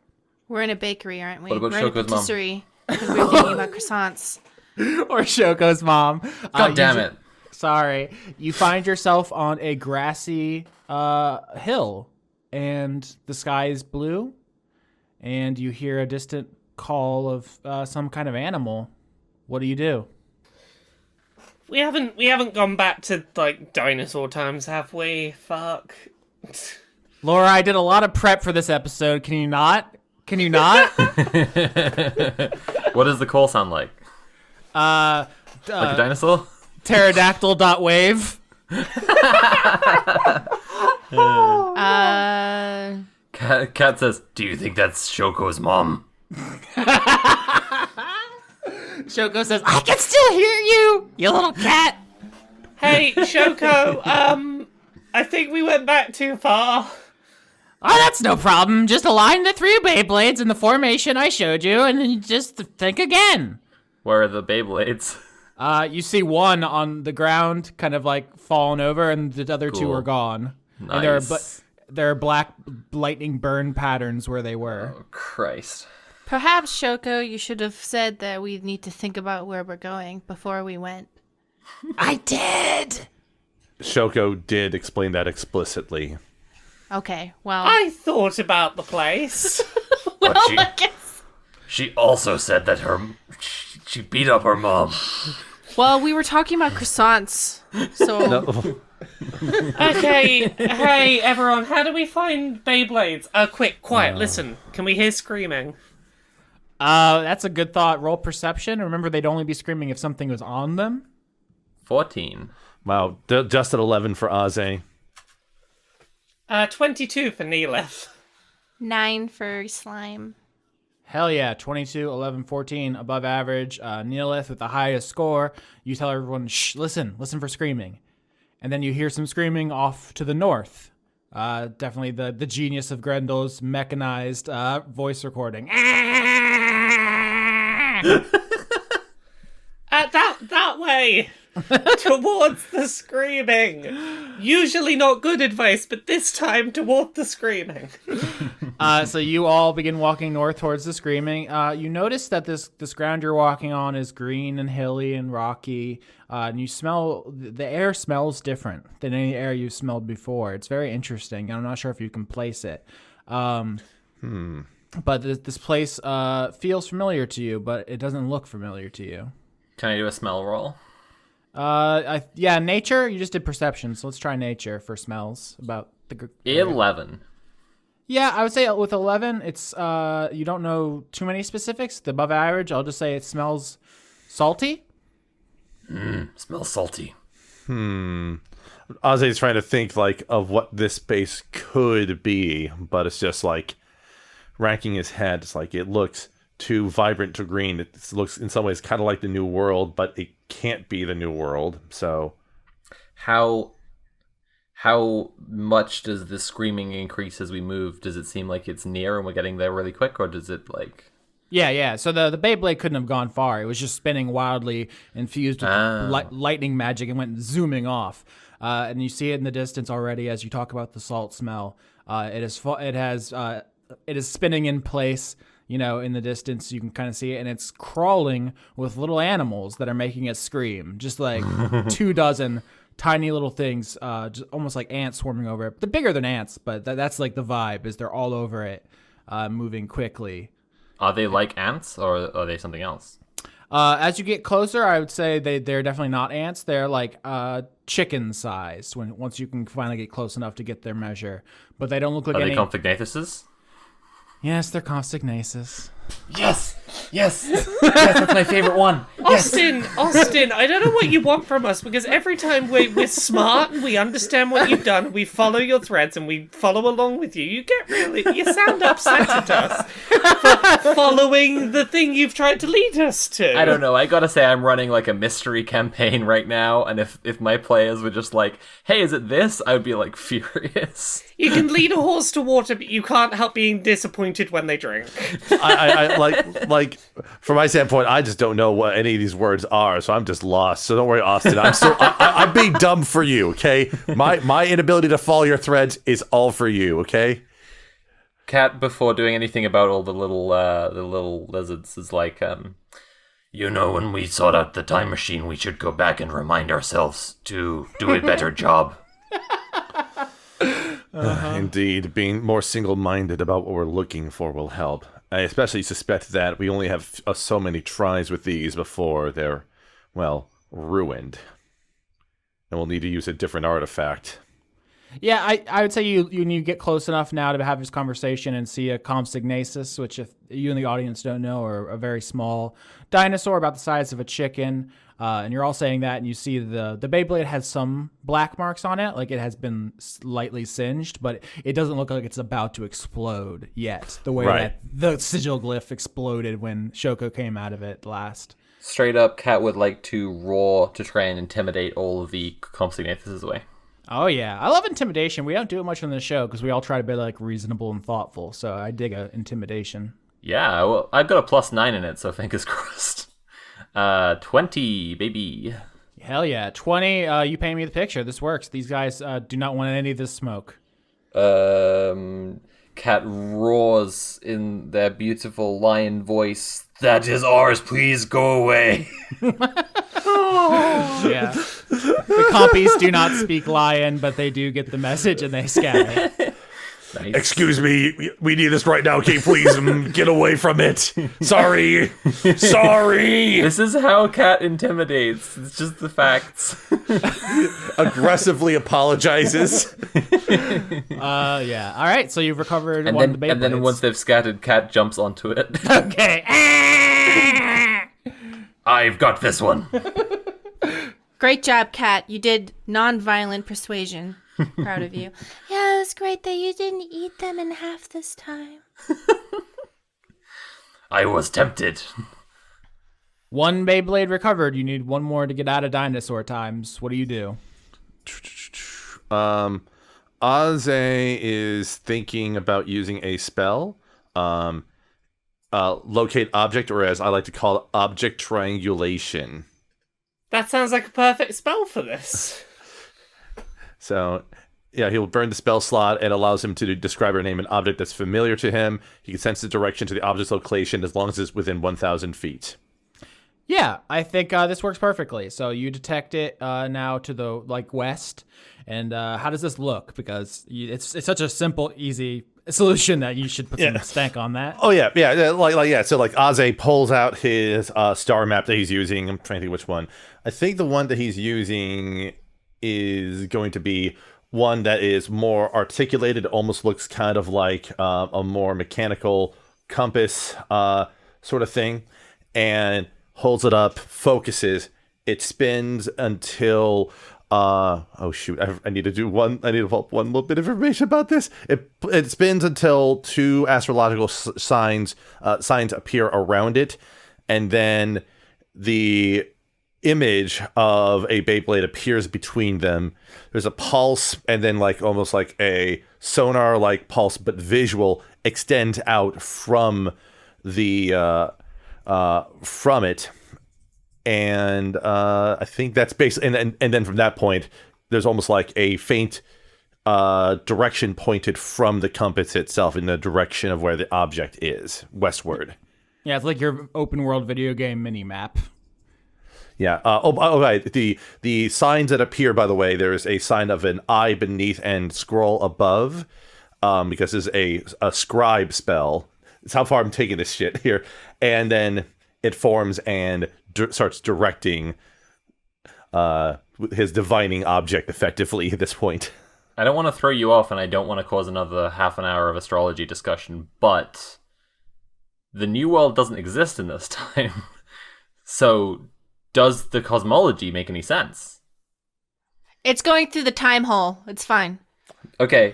We're in a bakery, aren't we? What about We're in a Shoko's mom? patisserie. Because we're thinking about croissants. Or Shoko's mom. God damn it. Sorry. You find yourself on a grassy hill, and the sky is blue, and you hear a distant call of some kind of animal. What do you do? We haven't gone back to like dinosaur times, have we? Fuck. Laura, I did a lot of prep for this episode. Can you not? Can you not? What does the call sound like? Like a dinosaur? Pterodactyl.wave. Cat says, "Do you think that's Shoko's mom?" Shoko says, I can still hear you, you little cat. Hey, Shoko, I think we went back too far. Oh, that's no problem. Just align the 3 Beyblades in the formation I showed you, and then you just think again. Where are the Beyblades? You see one on the ground, kind of like fallen over, and the other 2 Cool. are gone. Nice. And there are black lightning burn patterns where they were. Oh, Christ. Perhaps, Shoko, you should have said that we need to think about where we're going before we went. I did. Shoko did explain that explicitly. Okay, well... I thought about the place. But I guess. she also said that she beat up her mom. Well, we were talking about croissants, so... No. Okay, hey everyone, how do we find Beyblades? Quiet, listen. Can we hear screaming? That's a good thought. Roll perception. Remember, they'd only be screaming if something was on them. 14. Wow, just at 11 for Aze. 22 for Neellith. 9 for slime. Hell yeah, 22, 11, 14, above average. Neellith with the highest score. You tell everyone, shh, listen for screaming. And then you hear some screaming off to the north. Definitely the genius of Grendel's mechanized voice recording. That way! Towards the screaming! Usually not good advice, but this time toward the screaming. So you all begin walking north towards the screaming. You notice that this ground you're walking on is green and hilly and rocky, and you smell the air smells different than any air you've smelled before. It's very interesting. I'm not sure if you can place it. But this place feels familiar to you, but it doesn't look familiar to you. Can I do a smell roll? Nature. You just did perception, so let's try nature for smells about the. 11. Yeah, I would say with 11, it's you don't know too many specifics. The above average, I'll just say it smells salty. Smells salty. Ozzy's trying to think like of what this space could be, but it's just like racking his head. It's like it looks too vibrant to green. It looks in some ways kind of like the New World, but it can't be the New World. So how much does the screaming increase as we move? Does it seem like it's near and we're getting there really quick, or does it like... Yeah. So the Beyblade couldn't have gone far. It was just spinning wildly, infused with lightning magic, and went zooming off. And you see it in the distance already as you talk about the salt smell. It is spinning in place. You know, in the distance, you can kind of see it, and it's crawling with little animals that are making it scream. Just like 24 tiny little things, just almost like ants swarming over it. They're bigger than ants, but that's like the vibe, is they're all over it, moving quickly. Are they like ants, or are they something else? As you get closer, I would say they're definitely not ants. They're like chicken-sized once you can finally get close enough to get their measure. But they don't look like Are any... they Confignathuses? Yes, they're Consignaces. Yes, that's my favorite one. Austin, I don't know what you want from us, because every time we're smart and we understand what you've done, we follow your threads and we follow along with you. You sound upset at us for following the thing you've tried to lead us to. I don't know. I gotta say, I'm running like a mystery campaign right now, and if my players were just like, "Hey, is it this?" I would be like furious. You can lead a horse to water, but you can't help being disappointed when they drink. I like from my standpoint, I just don't know what any of these words are, so I'm just lost. So don't worry, Austin. I'm being dumb for you, okay? My inability to follow your threads is all for you, okay? Cat, before doing anything about all the little lizards, is like, when we sort out the time machine, we should go back and remind ourselves to do a better job. Indeed, being more single-minded about what we're looking for will help. I especially suspect that we only have so many tries with these before they're, ruined. And we'll need to use a different artifact. Yeah, I would say you get close enough now to have this conversation and see a Compsognathus, which if you and the audience don't know, are a very small dinosaur about the size of a chicken. And you're all saying that, and you see the Beyblade has some black marks on it, like it has been slightly singed, but it doesn't look like it's about to explode yet, the way that the sigil glyph exploded when Shoko came out of it last. Straight up, Cat would like to roar to try and intimidate all of the Compsognathuses away. Oh yeah, I love intimidation. We don't do it much on the show because we all try to be like reasonable and thoughtful, so I dig intimidation. Yeah, well, I've got a +9 in it, so fingers crossed. 20, baby. Hell yeah, 20. You pay me the picture. This works. These guys do not want any of this smoke. Cat roars in their beautiful lion voice. That is ours. Please go away. Yeah. The compies do not speak lion, but they do get the message and they scatter. Nice. Excuse me, we need this right now. Can you please get away from it? Sorry. This is how Cat intimidates. It's just the facts. Aggressively apologizes. Yeah. All right, so you've recovered one of the Beyblades. And then once they've scattered, Cat jumps onto it. Okay. I've got this one. Great job, Kat. You did non-violent persuasion. Proud of you. Yeah, it was great that you didn't eat them in half this time. I was tempted. One Beyblade recovered. You need one more to get out of dinosaur times. What do you do? Aze is thinking about using a spell. Locate object, or as I like to call it, object triangulation. That sounds like a perfect spell for this. So, yeah, he'll burn the spell slot and allows him to describe or name an object that's familiar to him. He can sense the direction to the object's location as long as it's within 1,000 feet. Yeah, I think this works perfectly. So you detect it now to the west. And how does this look? Because it's such a simple, easy solution that you should put some stank on that. Oh yeah. So Aze pulls out his star map that he's using. I'm trying to think which one. I think the one that he's using is going to be one that is more articulated. It almost looks kind of like a more mechanical compass sort of thing, and holds it up, focuses. It spins until oh shoot! I need to do one. I need to pull up one little bit of information about this. It spins until two astrological signs appear around it, and then the image of a Beyblade appears between them. There's a pulse, and then like almost like a sonar like pulse, but visual, extends out from the from it. And I think that's basically, and then from that point, there's almost like a faint direction pointed from the compass itself in the direction of where the object is, westward. Yeah, it's like your open world video game mini map. Yeah. Right. The signs that appear, by the way, there is a sign of an eye beneath and scroll above, because it's a scribe spell. It's how far I'm taking this shit here, and then it forms and starts directing his divining object effectively at this point. I don't want to throw you off, and I don't want to cause another half an hour of astrology discussion, but the new world doesn't exist in this time. So does the cosmology make any sense? It's going through the time hole. It's fine. Okay.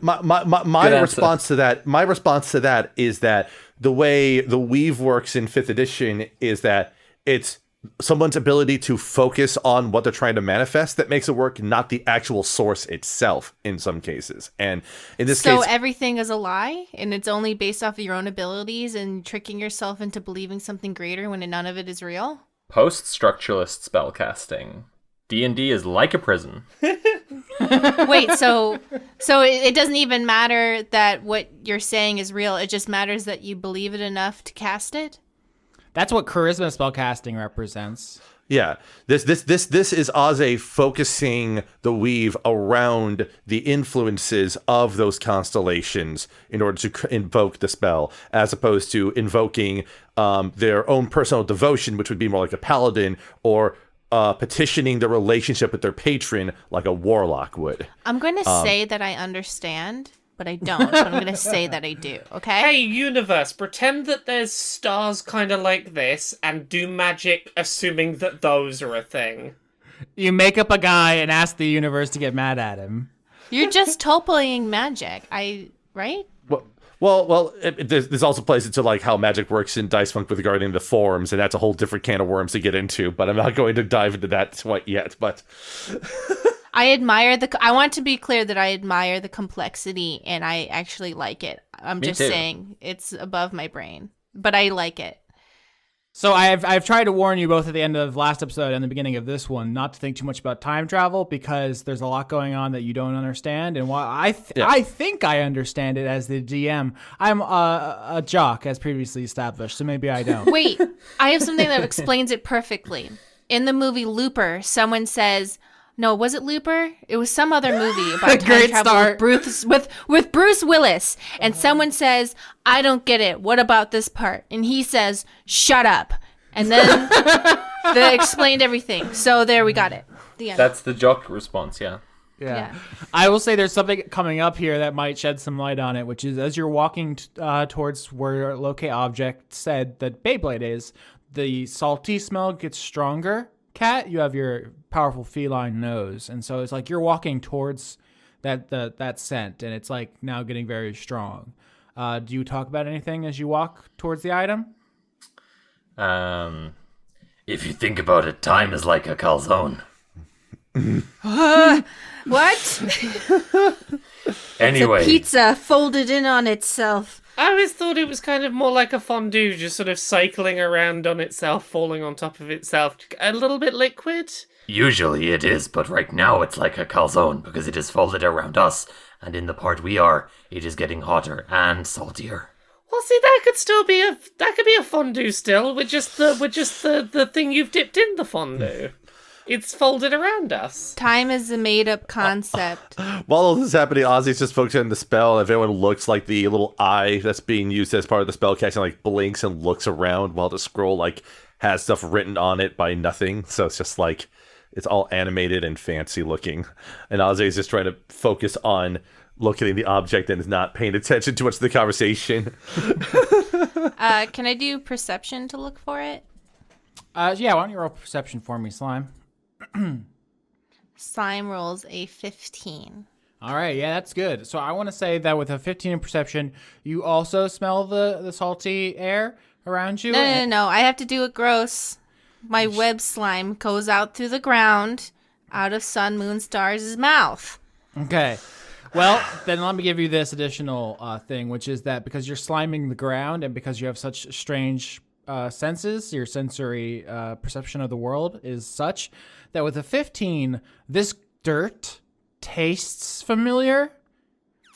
My response to that is that the way the weave works in 5th edition is that it's someone's ability to focus on what they're trying to manifest that makes it work, not the actual source itself in some cases. And in this case... So everything is a lie, and it's only based off of your own abilities and tricking yourself into believing something greater when none of it is real? Post-structuralist spellcasting. D&D is like a prison. Wait, so it doesn't even matter that what you're saying is real. It just matters that you believe it enough to cast it? That's what charisma spellcasting represents. Yeah, this is Aze focusing the weave around the influences of those constellations in order to invoke the spell, as opposed to invoking their own personal devotion, which would be more like a paladin, or petitioning the relationship with their patron like a warlock would. I'm going to say that I understand, but I don't. So I'm going to say that I do, okay? Hey, universe, pretend that there's stars kind of like this and do magic assuming that those are a thing. You make up a guy and ask the universe to get mad at him. You're just topoing magic, right? Well, this also plays into like how magic works in Dice Funk with regarding the forms, and that's a whole different can of worms to get into, but I'm not going to dive into that quite yet, but... I want to be clear that I admire the complexity, and I actually like it. I'm just saying it's above my brain, but I like it. So I've tried to warn you both at the end of last episode and the beginning of this one not to think too much about time travel, because there's a lot going on that you don't understand. And while I think I understand it as the DM, I'm a jock, as previously established, so maybe I don't. Wait, I have something that explains it perfectly. In the movie Looper, someone says... No, was it Looper? It was some other movie about time travel with Bruce Willis. And someone says, I don't get it. What about this part? And he says, shut up. And then they explained everything. So there, we got it. The end. That's the jock response, yeah. Yeah. I will say there's something coming up here that might shed some light on it, which is as you're walking towards where locate object said that Beyblade is, the salty smell gets stronger. Cat, you have your powerful feline nose, and so it's like you're walking towards that scent, and it's like now getting very strong. Do you talk about anything as you walk towards the item? If you think about it, time is like a calzone. What? Anyway, it's a pizza folded in on itself. I always thought it was kind of more like a fondue, just sort of cycling around on itself, falling on top of itself. A little bit liquid? Usually it is, but right now it's like a calzone because it is folded around us, and in the part we are, it is getting hotter and saltier. Well, see, that could be a fondue still, with just the thing you've dipped in the fondue. It's folded around us. Time is a made-up concept. While all this is happening, Ozzy's just focusing on the spell, and if anyone looks like the little eye that's being used as part of the spell casting, like blinks and looks around while the scroll like has stuff written on it by nothing. So it's just like It's all animated and fancy looking. And Ozzy is just trying to focus on looking at the object and is not paying attention too much to the conversation. Can I do perception to look for it? Yeah, why don't you roll perception for me, Slime? Slime rolls a 15. All right, yeah, that's good. So I want to say that with a 15 in perception, you also smell the salty air around you? No. I have to do it gross. My web slime goes out through the ground, out of Sun, Moon, Stars' mouth. Okay. Well, then let me give you this additional thing, which is that because you're sliming the ground and because you have such strange senses, your sensory perception of the world is such that with a 15, this dirt tastes familiar,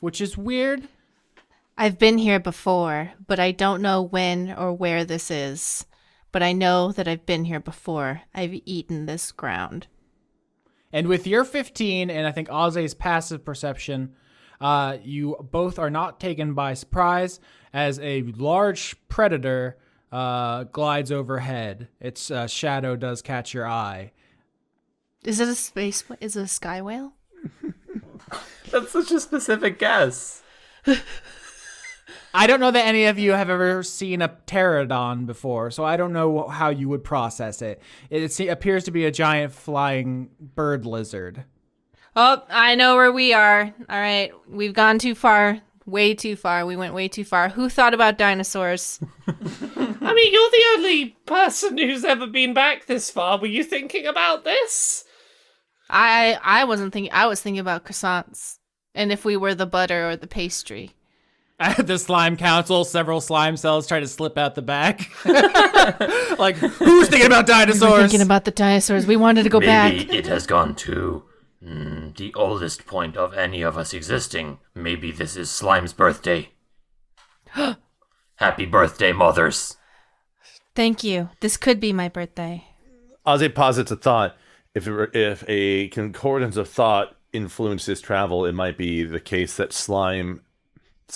which is weird. I've been here before, but I don't know when or where this is. But I know that I've been here before. I've eaten this ground. And with your 15 and I think Ozzy's passive perception, you both are not taken by surprise as a large predator glides overhead. Its shadow does catch your eye. Is it a sky whale? That's such a specific guess. I don't know that any of you have ever seen a pterodon before, so I don't know how you would process it. It appears to be a giant flying bird lizard. Oh, I know where we are. All right, we've gone too far. Way too far. We went way too far. Who thought about dinosaurs? I mean, you're the only person who's ever been back this far. Were you thinking about this? I wasn't thinking. I was thinking about croissants, and if we were the butter or the pastry. At the slime council, several slime cells try to slip out the back. Like, who's thinking about dinosaurs? We were thinking about the dinosaurs. We wanted to go back. Maybe it has gone to the oldest point of any of us existing. Maybe this is Slime's birthday. Happy birthday, mothers. Thank you. This could be my birthday. Ozzy posits a thought. If a concordance of thought influences travel, it might be the case that Slime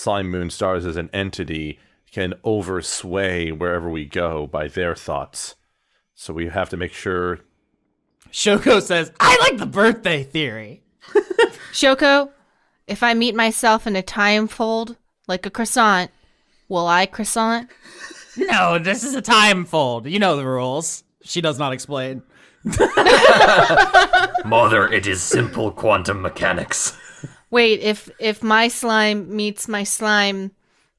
Moon Stars as an entity can oversway wherever we go by their thoughts. So we have to make sure. Shoko says, I like the birthday theory. Shoko, if I meet myself in a time fold, like a croissant, will I croissant? No, this is a time fold. You know the rules. She does not explain. Mother, it is simple quantum mechanics. Wait, if my slime meets my slime,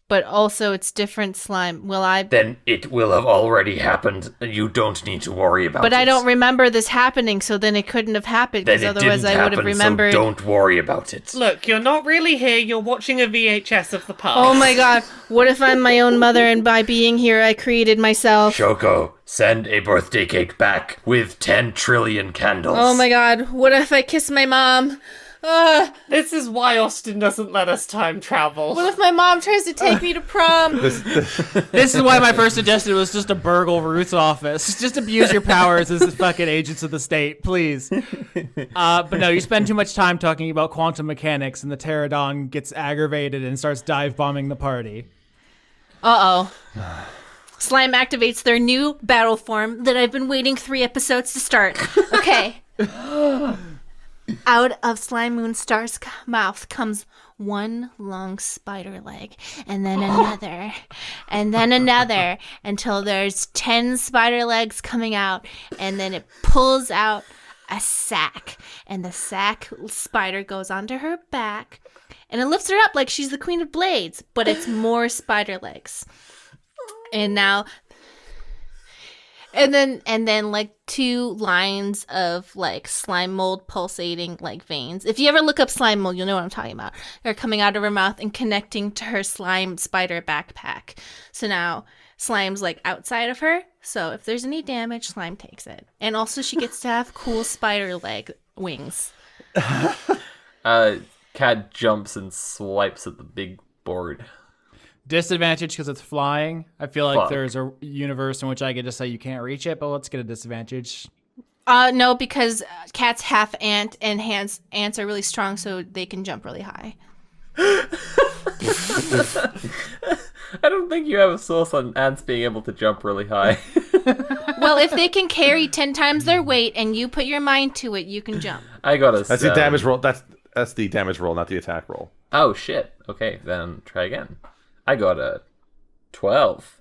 but also it's different slime, will I... Then it will have already happened. You don't need to worry about it. But I don't remember this happening, so then it couldn't have happened, because otherwise I would have remembered... So don't worry about it. Look, you're not really here. You're watching a VHS of the past. Oh my god, what if I'm my own mother and by being here I created myself? Shoko, send a birthday cake back with 10 trillion candles. Oh my god, what if I kiss my mom? This is why Austin doesn't let us time travel. What if my mom tries to take me to prom? This is why my first suggestion was just to burgle Ruth's office. Just abuse your powers as the fucking agents of the state, please. But no, you spend too much time talking about quantum mechanics and the pterodon gets aggravated and starts dive bombing the party. Uh-oh. Slime activates their new battle form that I've been waiting 3 episodes to start. Okay. Out of Slime Moon Star's mouth comes one long spider leg, and then another, and then another, until there's 10 spider legs coming out, and then it pulls out a sack, and the sack spider goes onto her back, and it lifts her up like she's the Queen of Blades, but it's more spider legs. And now... And then like 2 lines of like slime mold pulsating like veins. If you ever look up slime mold, you'll know what I'm talking about. They're coming out of her mouth and connecting to her slime spider backpack. So now slime's like outside of her. So if there's any damage, slime takes it. And also she gets to have cool spider leg wings. Cat jumps and swipes at the big board. Disadvantage because it's flying. I feel like Fuck. there's a universe in which I get to say you can't reach it, but let's get a disadvantage. No, because cat's half ant and ants are really strong, so they can jump really high. I don't think you have a source on ants being able to jump really high. Well, Well, if they can carry 10 times their weight and you put your mind to it, you can jump. I got a That's the damage roll. That's the damage roll, not the attack roll. Oh, shit. Okay, then try again. I got a 12.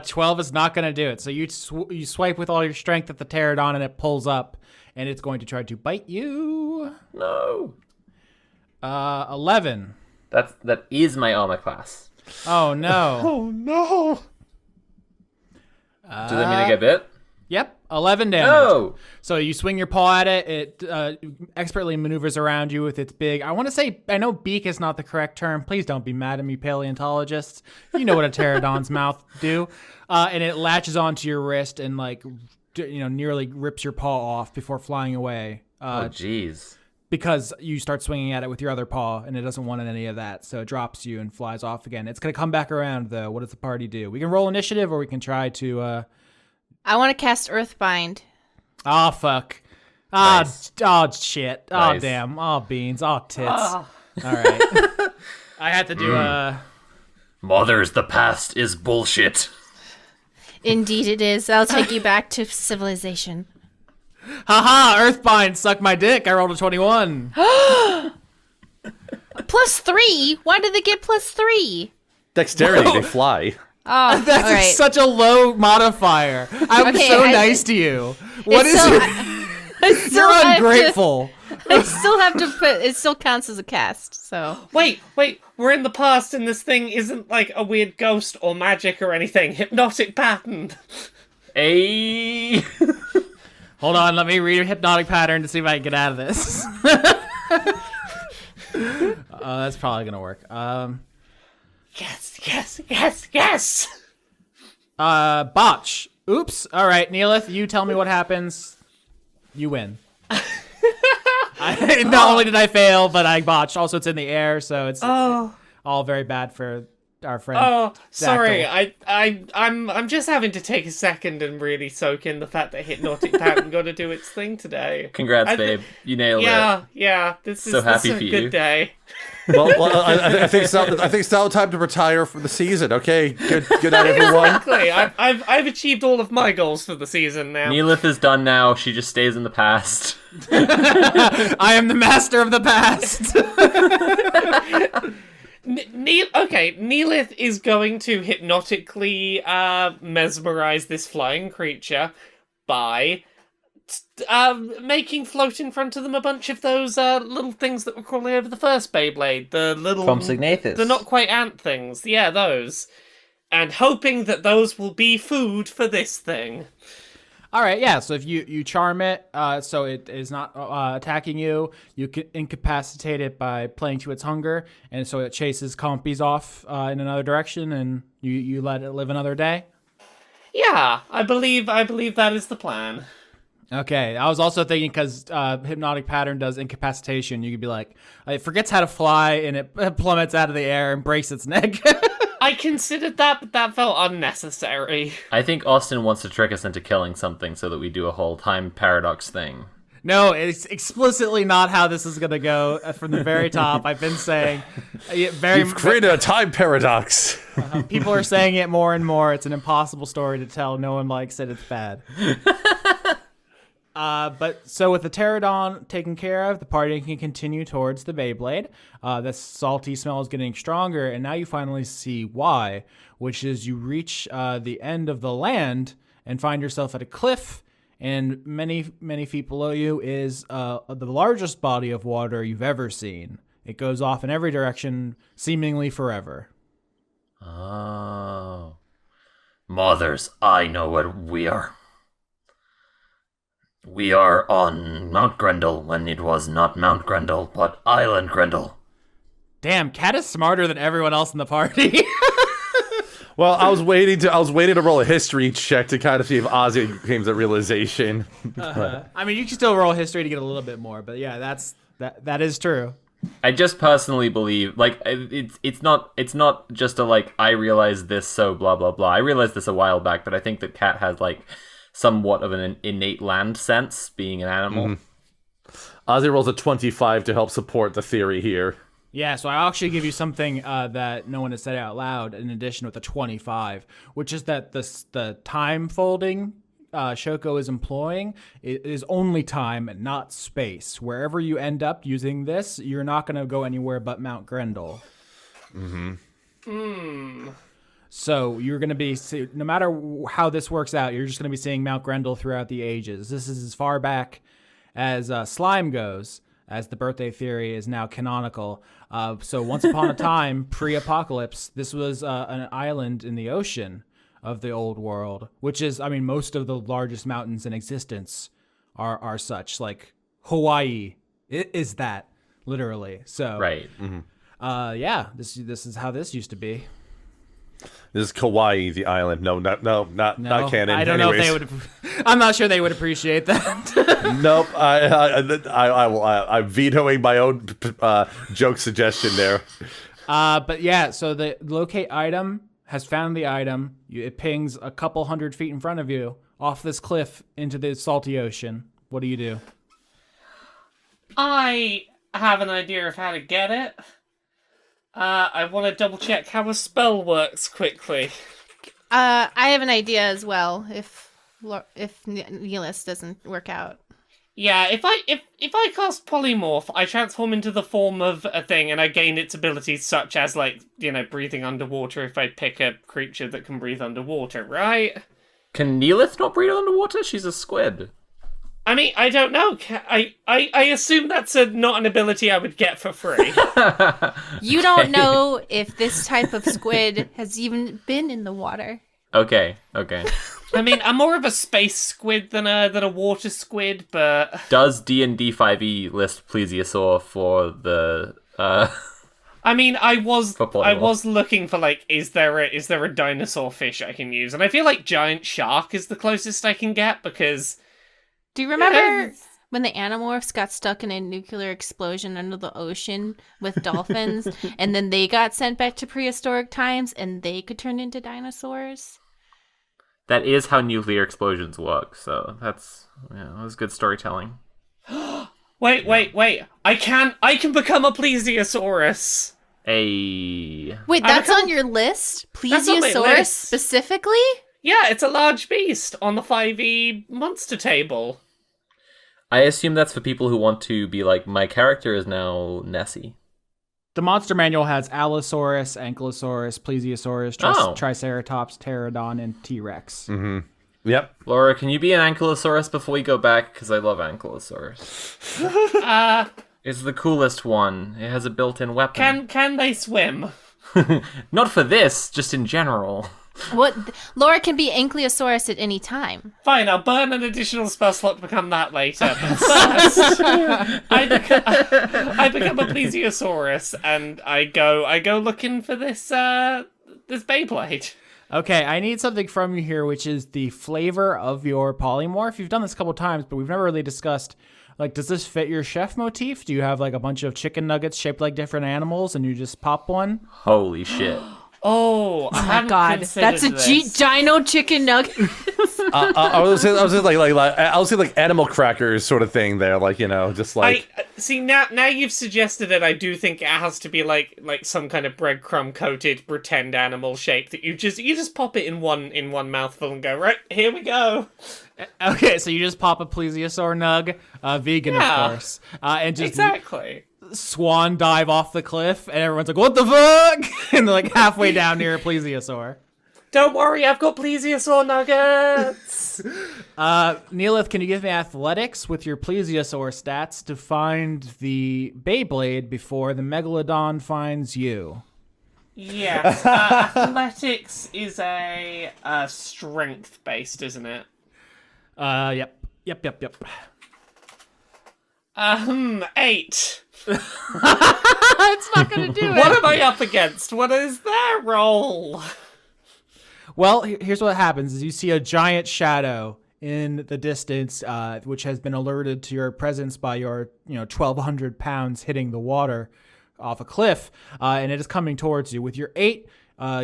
12 is not going to do it. So you swipe with all your strength at the pterodon, and it pulls up, and it's going to try to bite you. No. 11. That is my armor class. Oh, no. Oh no! Does that mean I get bit? Yep, 11 damage. Oh! So you swing your paw at it. It expertly maneuvers around you with its big... I know beak is not the correct term. Please don't be mad at me, paleontologists. You know what a pterodon's mouth do. And it latches onto your wrist and, nearly rips your paw off before flying away. Oh, jeez. Because you start swinging at it with your other paw, and it doesn't want any of that. So it drops you and flies off again. It's going to come back around, though. What does the party do? We can roll initiative, or we can try to... I want to cast Earthbind. Oh, fuck. Nice. Oh, shit. Oh, Nice. damn. Oh, beans. Oh, tits. All right. I had to do Mothers, the past is bullshit. Indeed it is. I'll take you back to civilization. Haha, Earthbind, suck my dick. I rolled a 21. +3? Why did they get +3? Dexterity, they fly. Oh, That's all right. such a low modifier. I'm Okay, so I- nice to you. What is So, your... I still You're have ungrateful. I still have to put. It still counts as a cast. So Wait, we're in the past and this thing isn't like a weird ghost or magic or anything. Hypnotic pattern. Hey! Hold on, let me read a hypnotic pattern to see if I can get out of this. That's probably going to work. Yes. Botch. Oops. All right, Neellith, you tell me what happens. You win. Not only did I fail, but I botched. Also, it's in the air, so it's all very bad for our friend. Oh, sorry. Dactyl. I'm just having to take a second and really soak in the fact that hypnotic pattern got to do its thing today. Congrats, I babe. You nailed it. Yeah. This is So happy a for you. good day. Well, I think it's now time to retire for the season. Okay, good night, everyone. Exactly. I've achieved all of my goals for the season now. Neellith is done now. She just stays in the past. I am the master of the past. Neellith is going to hypnotically mesmerize this flying creature by making float in front of them a bunch of those little things that were crawling over the first Beyblade. The little... Compsognathus. The not quite ant things. Yeah, those. And hoping that those will be food for this thing. All right, yeah. So if you charm it, so it is not attacking you, you can incapacitate it by playing to its hunger, and so it chases compies off in another direction, and you let it live another day. Yeah, I believe that is the plan. Okay, I was also thinking because hypnotic pattern does incapacitation, you could be like, it forgets how to fly and it plummets out of the air and breaks its neck. I considered that, but that felt unnecessary. I think Austin wants to trick us into killing something so that we do a whole time paradox thing. No, it's explicitly not how this is going to go from the very top. I've been saying You've created a time paradox. People are saying it more and more. It's an impossible story to tell. No one likes it. It's bad. But so with the pterodon taken care of, the party can continue towards the Beyblade. The salty smell is getting stronger, and now you finally see why, which is you reach the end of the land and find yourself at a cliff, and many, many feet below you is the largest body of water you've ever seen. It goes off in every direction, seemingly forever. Oh. Mothers, I know where we are. We are on Mount Grendel when it was not Mount Grendel, but Island Grendel. Damn, Cat is smarter than everyone else in the party. Well, I was waiting to roll a history check to kind of see if Ozzy came to that realization. I mean, you can still roll history to get a little bit more, but yeah, that is true. I just personally believe, like, it's not just a, like, I realized this, so blah, blah, blah. I realized this a while back, but I think that Cat has, like, somewhat of an innate land sense, being an animal. Mm-hmm. Ozzy rolls a 25 to help support the theory here. Yeah, so I'll actually give you something that no one has said out loud in addition with the 25, which is that the time folding Shoko is employing is only time and not space. Wherever you end up using this, you're not going to go anywhere but Mount Grendel. So you're going to be, no matter how this works out, you're just going to be seeing Mount Grendel throughout the ages. This is as far back as slime goes, as the birthday theory is now canonical. So once upon a time, pre-apocalypse, this was an island in the ocean of the old world, which is, I mean, most of the largest mountains in existence are such. Like Hawaii is that, literally. So Right. yeah, this is how this used to be. This is Kauai, the island. No, not canon. I don't know if they would. I'm not sure they would appreciate that. Nope. I'm vetoing my own joke suggestion there. But yeah, so the locate item has found the item. It pings a couple 100 feet in front of you off this cliff into the salty ocean. What do you do? I have an idea of how to get it. I want to double check how a spell works quickly. I have an idea as well. If Neellith doesn't work out. Yeah, if I cast polymorph, I transform into the form of a thing, and I gain its abilities such as, like, you know, breathing underwater. If I pick a creature that can breathe underwater, right? Can Neellith not breathe underwater? She's a squid. I mean, I don't know. I assume that's not an ability I would get for free. You don't know if this type of squid has even been in the water. Okay. I mean, I'm more of a space squid than a water squid, but Does D&D 5e list plesiosaur for the I mean, I was polymorph? looking for, like, is there a dinosaur fish I can use? And I feel like giant shark is the closest I can get, because Do you remember when the Animorphs got stuck in a nuclear explosion under the ocean with dolphins, and then they got sent back to prehistoric times, and they could turn into dinosaurs? That is how nuclear explosions work, so that was good storytelling. Wait. I can become a plesiosaurus. Wait, that's on your list? That's on my Plesiosaurus list. specifically? Yeah, it's a large beast on the 5e monster table. I assume that's for people who want to be like, my character is now Nessie. The monster manual has Allosaurus, Ankylosaurus, Plesiosaurus, Triceratops, Pterodon, and T-Rex. Yep. Laura, can you be an Ankylosaurus before we go back? Because I love Ankylosaurus. It's the coolest one. It has a built-in weapon. Can they swim? Not for this, just in general. What? Laura can be Ankylosaurus at any time. Fine, I'll burn an additional spell slot to become that later. But first, I become a plesiosaurus, and I go looking for this Beyblade. Okay, I need something from you here, which is the flavor of your polymorph. You've done this a couple times, but we've never really discussed, like, does this fit your chef motif? Do you have, like, a bunch of chicken nuggets shaped like different animals, and you just pop one? Holy shit. Oh my god, that's a dino chicken nugget. I was saying like animal crackers sort of thing there, like, you know, just like. See, now you've suggested it. I do think it has to be like some kind of breadcrumb coated pretend animal shape that you just pop it in one mouthful and go, right, here we go. Okay, so you just pop a plesiosaur nug, vegan of course, and just exactly swan dive off the cliff, and everyone's like, "What the fuck?" And they're like halfway down near a plesiosaur. Don't worry, I've got plesiosaur nuggets. Neellith, can you give me athletics with your plesiosaur stats to find the Beyblade before the megalodon finds you? Yes, athletics is a strength based, isn't it? Yep. 8. It's not gonna do it. What am I up against? What is their roll? Well, here's what happens: is you see a giant shadow in the distance, which has been alerted to your presence by your 1,200 pounds hitting the water off a cliff, and it is coming towards you. With your 8,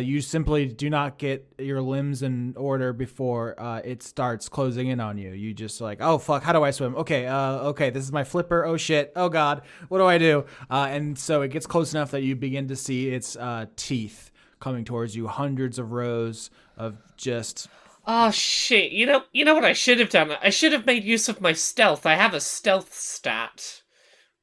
you simply do not get your limbs in order before it starts closing in on you. You just like, oh fuck, how do I swim? Okay, this is my flipper. Oh shit, oh god, what do I do? And so it gets close enough that you begin to see its teeth coming towards you, hundreds of rows of just Oh shit! You know what I should have done? I should have made use of my stealth. I have a stealth stat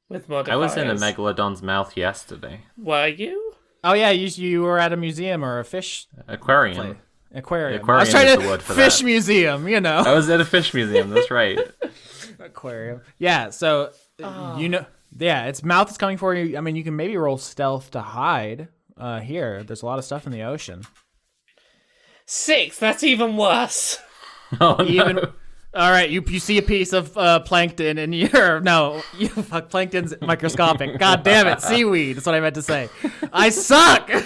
with I modifiers. was in a megalodon's mouth yesterday. Were you? Oh yeah, you were at a museum or a fish Aquarium. aquarium. Aquarium I was trying is to the word for fish that. museum, you know. I was at a fish museum. That's right. Aquarium. Yeah, so you know, yeah, its mouth is coming for you. I mean, you can maybe roll stealth to hide. Here, there's a lot of stuff in the ocean. 6. That's even worse. Oh no. Even all right, you see a piece of plankton, and fuck, plankton's microscopic. God damn it, seaweed. That's what I meant to say. I suck. Has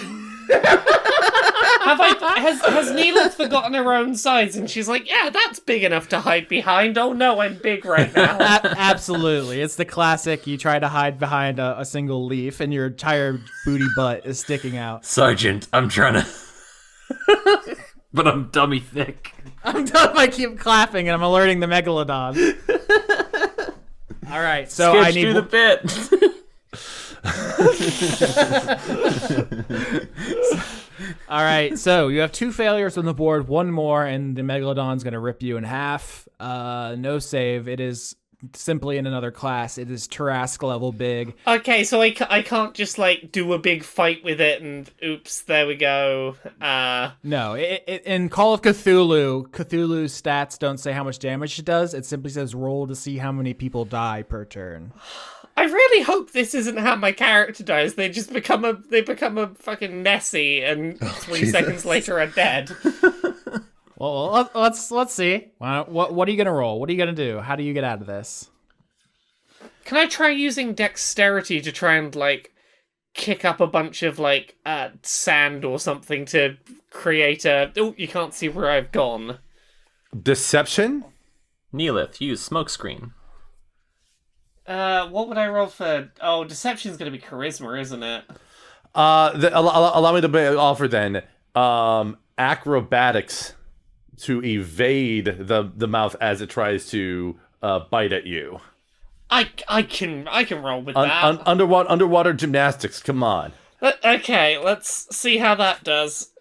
Neellith forgotten her own size? And she's like, yeah, that's big enough to hide behind. Oh no, I'm big right now. Absolutely, it's the classic. You try to hide behind a single leaf, and your entire booty butt is sticking out. Sergeant, I'm trying to. But I'm dummy thick. I'm done. I keep clapping, and I'm alerting the megalodon. All right, so Sketch I need do the bit. All right, so you have 2 failures on the board, 1 more, and the megalodon's gonna rip you in half. No save. It is simply in another class. It is Tarask level big. Okay, so I can't just, like, do a big fight with it and oops, there we go. No, in Call of Cthulhu's stats don't say how much damage it does. It simply says roll to see how many people die per turn. I really hope this isn't how my character dies. They just become a fucking Nessie and 3 seconds later are dead. Well, let's see. What are you gonna roll? What are you gonna do? How do you get out of this? Can I try using dexterity to try and, like, kick up a bunch of, like, sand or something to create a... Oh, you can't see where I've gone. Deception? Neellith, use smokescreen. What would I roll for... Oh, deception's gonna be charisma, isn't it? Allow me to offer then. Acrobatics to evade the mouth as it tries to bite at you. I can roll with that. Underwater gymnastics. Come on. Okay, let's see how that does.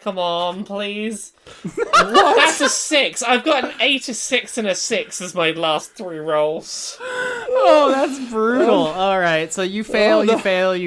Come on, please. What? That's a 6. I've got an 8, a 6, and a 6 as my last 3 rolls. Oh, that's brutal. All right, so you fail, you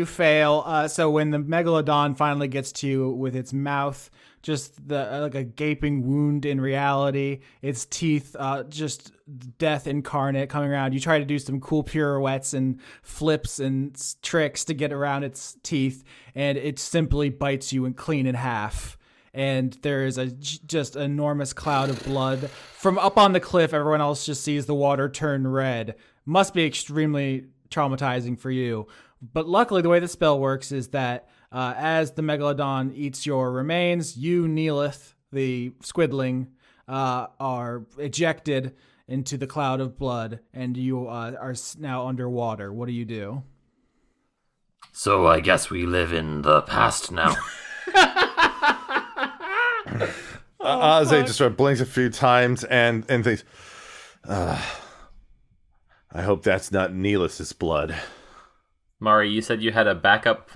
fail. So when the megalodon finally gets to you with its mouth, just like a gaping wound in reality, its teeth, just death incarnate coming around. You try to do some cool pirouettes and flips and tricks to get around its teeth, and it simply bites you and clean in half. And there is a just enormous cloud of blood. From up on the cliff, everyone else just sees the water turn red. Must be extremely traumatizing for you. But luckily, the way the spell works is that as the megalodon eats your remains, you, Neellith, the squidling, are ejected into the cloud of blood, and you are now underwater. What do you do? So I guess we live in the past now. Ozzy just sort of blinks a few times and thinks, I hope that's not Neelith's blood. Mari, you said you had a backup.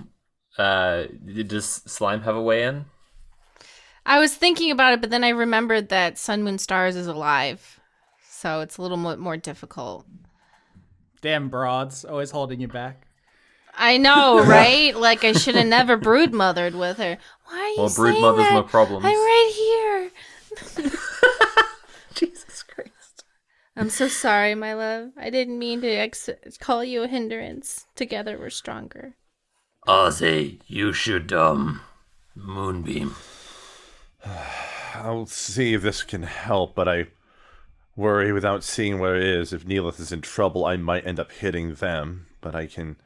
Does Slime have a way in? I was thinking about it, but then I remembered that Sun Moon Stars is alive, so it's a little more difficult. Damn broads, always holding you back. I know, right? Like, I should have never brood mothered with her. Why are you Well, saying brood mothers that? no problems. I'm right here. Jesus Christ. I'm so sorry, my love. I didn't mean to call you a hindrance. Together we're stronger. Ozzy, you should, moonbeam. I'll see if this can help, but I worry without seeing where it is. If Neellith is in trouble, I might end up hitting them, but I can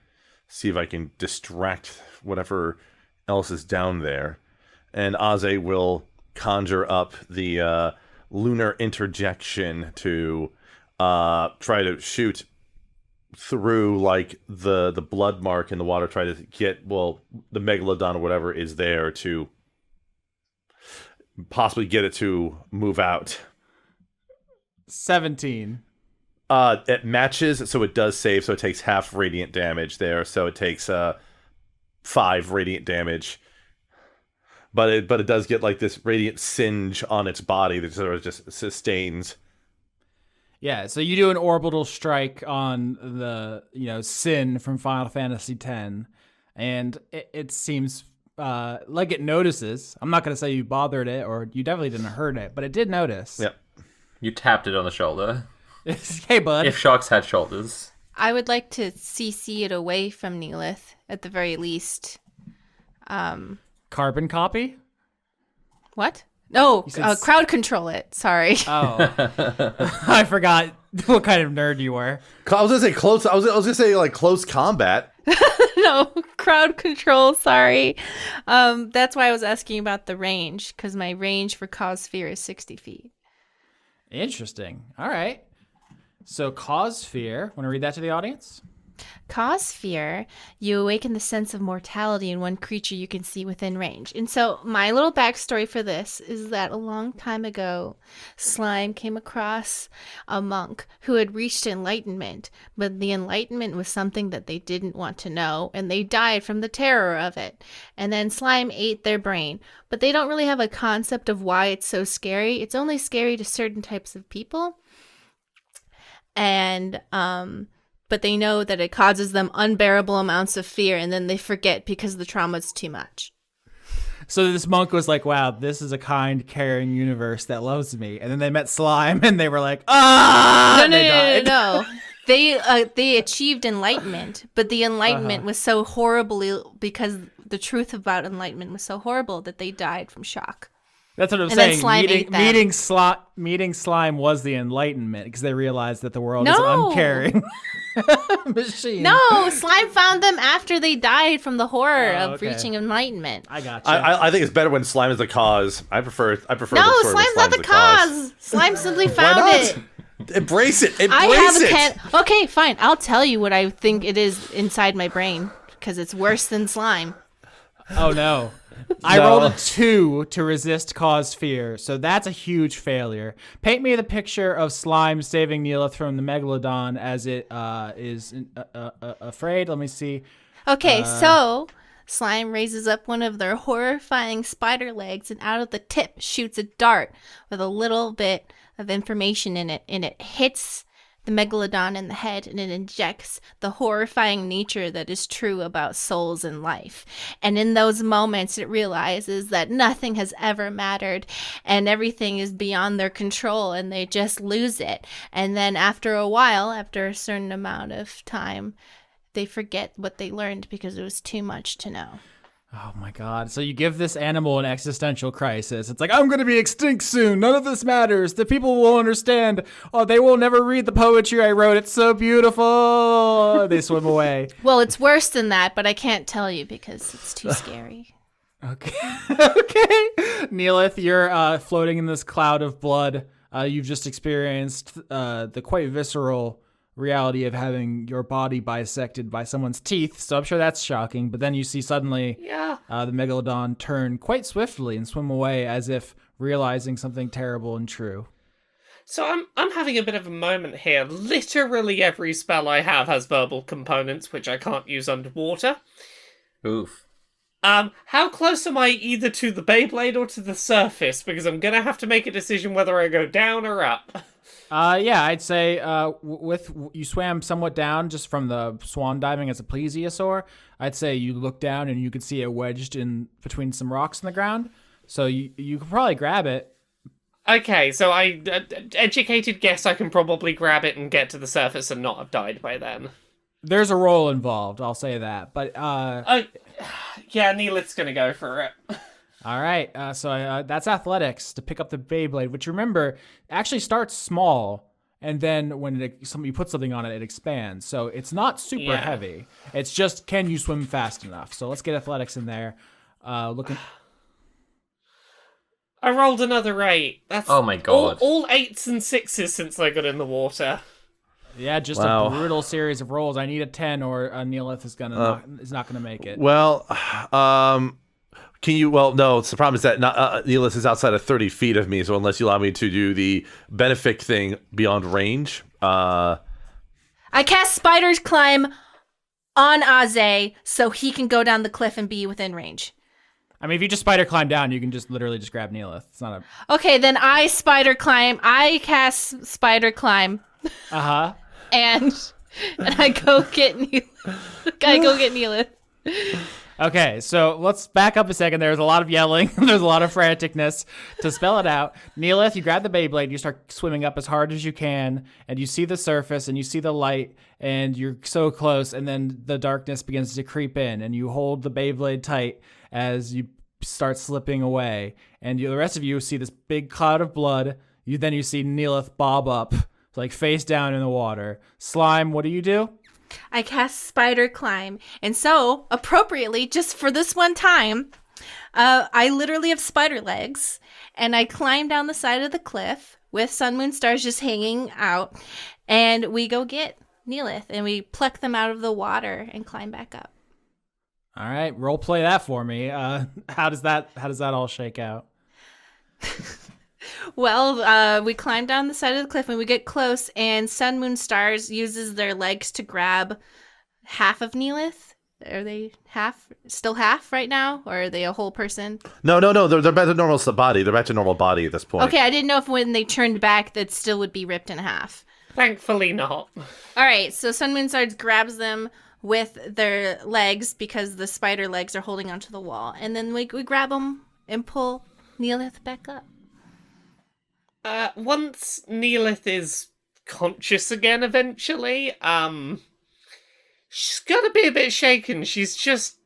see if I can distract whatever else is down there. And Aze will conjure up the lunar interjection to try to shoot through, like, the blood mark in the water, try to get, well, the megalodon or whatever is there to possibly get it to move out. 17. It matches, so it does save, so it takes half radiant damage there, so it takes 5 radiant damage. but it does get like this radiant singe on its body that sort of just sustains. Yeah, so you do an orbital strike on the, Sin from Final Fantasy X, and it seems like it notices. I'm not going to say you bothered it, or you definitely didn't hurt it, but it did notice. Yep. You tapped it on the shoulder. Hey, bud. If sharks had shoulders. I would like to CC it away from Neellith, at the very least. Carbon copy? What? No, said crowd control it. Sorry. Oh. I forgot what kind of nerd you were. I was gonna say close. I was gonna say like close combat. No, crowd control. Sorry. That's why I was asking about the range, because my range for cause sphere is 60 feet. Interesting. All right. So cause fear. Want to read that to the audience? Cause fear, you awaken the sense of mortality in one creature you can see within range. And so my little backstory for this is that a long time ago, Slime came across a monk who had reached enlightenment, but the enlightenment was something that they didn't want to know, and they died from the terror of it. And then Slime ate their brain, but they don't really have a concept of why it's so scary. It's only scary to certain types of people. And, but they know that it causes them unbearable amounts of fear, and then they forget because the trauma is too much. So this monk was like, wow, this is a kind, caring universe that loves me. And then they met Slime, and they were like, ah! No. They achieved enlightenment, but the enlightenment was so horribly, because the truth about enlightenment was so horrible that they died from shock. That's what I'm And then saying. Slime ate them. Meeting Slime was the enlightenment, because they realized that the world is an uncaring machine. No, Slime found them after they died from the horror of okay. reaching enlightenment. I got you. I think it's better when slime is the cause. I prefer. No, the story where Slime's not the cause. Slime simply found it. Embrace it. I have a Okay, fine. I'll tell you what I think it is inside my brain, because it's worse than slime. Oh no. I rolled a 2 to resist cause fear, so that's a huge failure. Paint me the picture of Slime saving Neellith from the megalodon as it is afraid. Let me see. Okay, so Slime raises up one of their horrifying spider legs, and out of the tip shoots a dart with a little bit of information in it, and it hits the megalodon in the head, and it injects the horrifying nature that is true about souls and life. And in those moments, it realizes that nothing has ever mattered, and everything is beyond their control, and they just lose it. And then after a while, after a certain amount of time, they forget what they learned because it was too much to know. Oh my god. So you give this animal an existential crisis. It's like, I'm going to be extinct soon. None of this matters. The people will understand. Oh, they will never read the poetry I wrote. It's so beautiful. They swim away. Well, it's worse than that, but I can't tell you because it's too scary. Okay. Okay. Neellith, you're floating in this cloud of blood. You've just experienced the quite visceral reality of having your body bisected by someone's teeth, so I'm sure that's shocking. But then you see suddenly the megalodon turn quite swiftly and swim away as if realizing something terrible and true. So I'm having a bit of a moment here. Literally every spell I have has verbal components, which I can't use underwater. Oof. How close am I either to the Beyblade or to the surface? Because I'm gonna have to make a decision whether I go down or up. Yeah, I'd say you swam somewhat down just from the swan diving as a plesiosaur. I'd say you look down and you could see it wedged in between some rocks in the ground. So you could probably grab it. Okay, so educated guess I can probably grab it and get to the surface and not have died by then. There's a roll involved, I'll say that. But yeah, Neellith's gonna go for it. All right, so that's athletics to pick up the Beyblade, which remember actually starts small, and then when somebody puts something on it, it expands. So it's not super heavy. It's just, can you swim fast enough? So let's get athletics in there. Looking. I rolled another 8. That's Oh my god. All 8s and 6s since I got in the water. Yeah, just a brutal series of rolls. I need a 10, or Neellith is not gonna make it. Well, can you? Well, no. The problem is that Neellith is outside of 30 feet of me, so unless you allow me to do the benefic thing beyond range, I cast Spider's Climb on Aze so he can go down the cliff and be within range. I mean, if you just spider climb down, you can just literally just grab Neellith. It's not a... Okay, then I spider climb. I cast spider climb. Uh-huh. And I go get Neellith. Okay, so let's back up a second. There's a lot of yelling. There's a lot of franticness. To spell it out, Neellith, you grab the Beyblade, and you start swimming up as hard as you can, and you see the surface, and you see the light, and you're so close, and then the darkness begins to creep in, and you hold the Beyblade tight as you start slipping away, and the rest of you see this big cloud of blood. Then you see Neellith bob up, like face down in the water. Slime, what do you do? I cast spider climb. And so, appropriately, just for this one time, I literally have spider legs. And I climb down the side of the cliff with Sun, Moon, Stars just hanging out. And we go get Neellith. And we pluck them out of the water and climb back up. All right, role play that for me. How does that all shake out? Well, we climb down the side of the cliff and we get close, and Sun, Moon, Stars uses their legs to grab half of Neellith. Are they still half right now, or are they a whole person? No. They're back to normal body. They're back to normal body at this point. Okay, I didn't know if when they turned back that still would be ripped in half. Thankfully not. All right, so Sun, Moon, Stars grabs them with their legs because the spider legs are holding onto the wall, and then we grab them and pull Neellith back up. Once Neellith is conscious again eventually, she's gonna be a bit shaken. She's just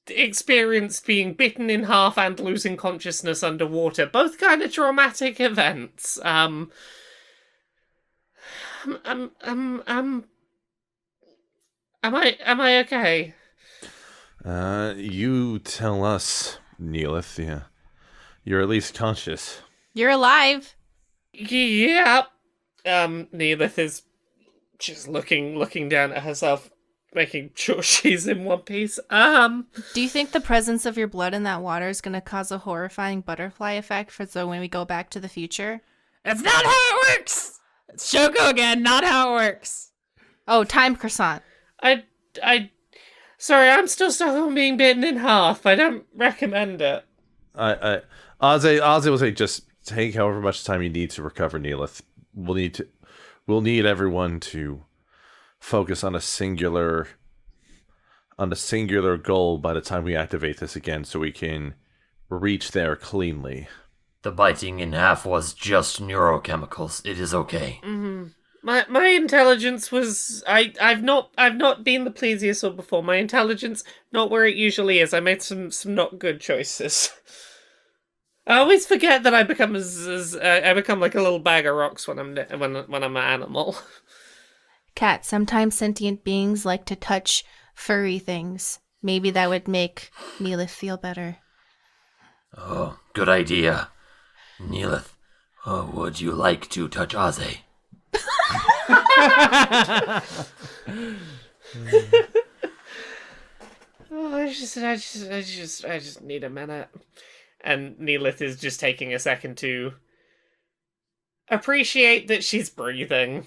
experienced being bitten in half and losing consciousness underwater. Both kind of traumatic events. Am I okay? You tell us, Neellith. Yeah. You're at least conscious. You're alive. Yeah. Neellith is just looking down at herself, making sure she's in one piece. Do you think the presence of your blood in that water is going to cause a horrifying butterfly effect for so when we go back to the future? That's not how it works! It's Shoko again, not how it works. Oh, time croissant. Sorry, I'm still stuck on being bitten in half. I don't recommend it. Ozzy will say, just take however much time you need to recover Neellith. We'll need everyone to focus on a singular goal by the time we activate this again, so we can reach there cleanly. The biting in half was just neurochemicals. It is okay. Mm-hmm. My intelligence was I've not been the plesiosaur before. My intelligence not where it usually is. I made some not good choices. I always forget that I become I become like a little bag of rocks when I'm an animal. Cat, sometimes sentient beings like to touch furry things. Maybe that would make Neellith feel better. Oh, good idea. Neellith, would you like to touch Aze? I just need a minute. And Neellith is just taking a second to appreciate that she's breathing.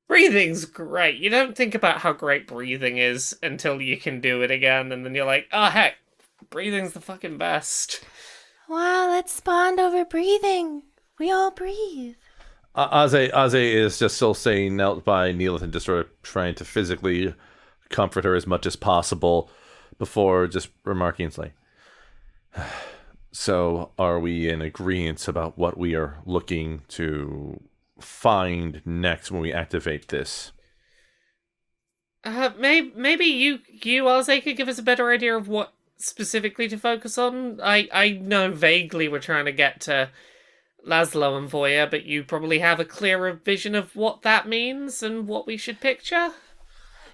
Breathing's great. You don't think about how great breathing is until you can do it again, and then you're like, oh heck, breathing's the fucking best. Wow, let's bond over breathing. We all breathe. Aze is just still staying knelt by Neellith and just sort of trying to physically comfort her as much as possible before just remarking, it's like, so are we in agreement about what we are looking to find next when we activate this? Maybe you Aze could give us a better idea of what specifically to focus on. I know vaguely we're trying to get to Laszlo and Voya, but you probably have a clearer vision of what that means and what we should picture.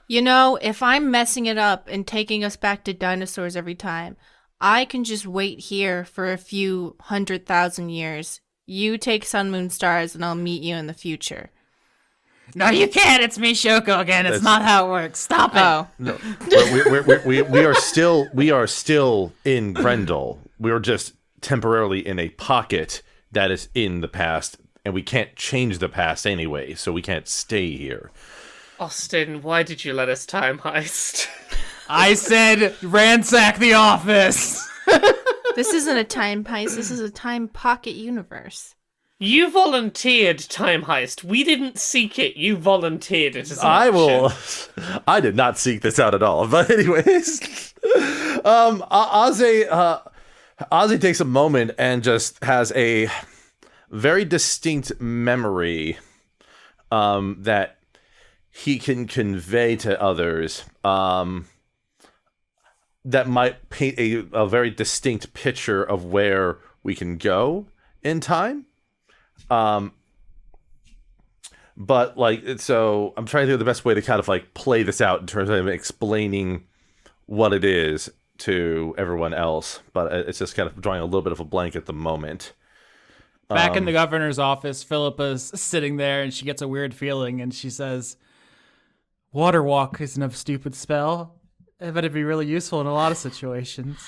You know, if I'm messing it up and taking us back to dinosaurs every time, I can just wait here for a few 100,000 years. You take Sun, Moon, Stars, and I'll meet you in the future. No, you can't. It's me, Shoko again. It's not how it works. Stop it. Oh. No, we are still in Grendel. We are just temporarily in a pocket that is in the past, and we can't change the past anyway, so we can't stay here. Austin, why did you let us time heist? I said ransack the office. This isn't a time heist. This is a time pocket universe. You volunteered time heist. We didn't seek it. You volunteered it as an I will. option. I did not seek this out at all. But anyways, Ozzy takes a moment and just has a very distinct memory that he can convey to others that might paint a very distinct picture of where we can go in time. But like, so I'm trying to think of the best way to kind of like play this out in terms of explaining what it is to everyone else. But it's just kind of drawing a little bit of a blank at the moment. Back in the governor's office, Philippa's sitting there and she gets a weird feeling and she says, "Water walk isn't a stupid spell. I bet it'd be really useful in a lot of situations."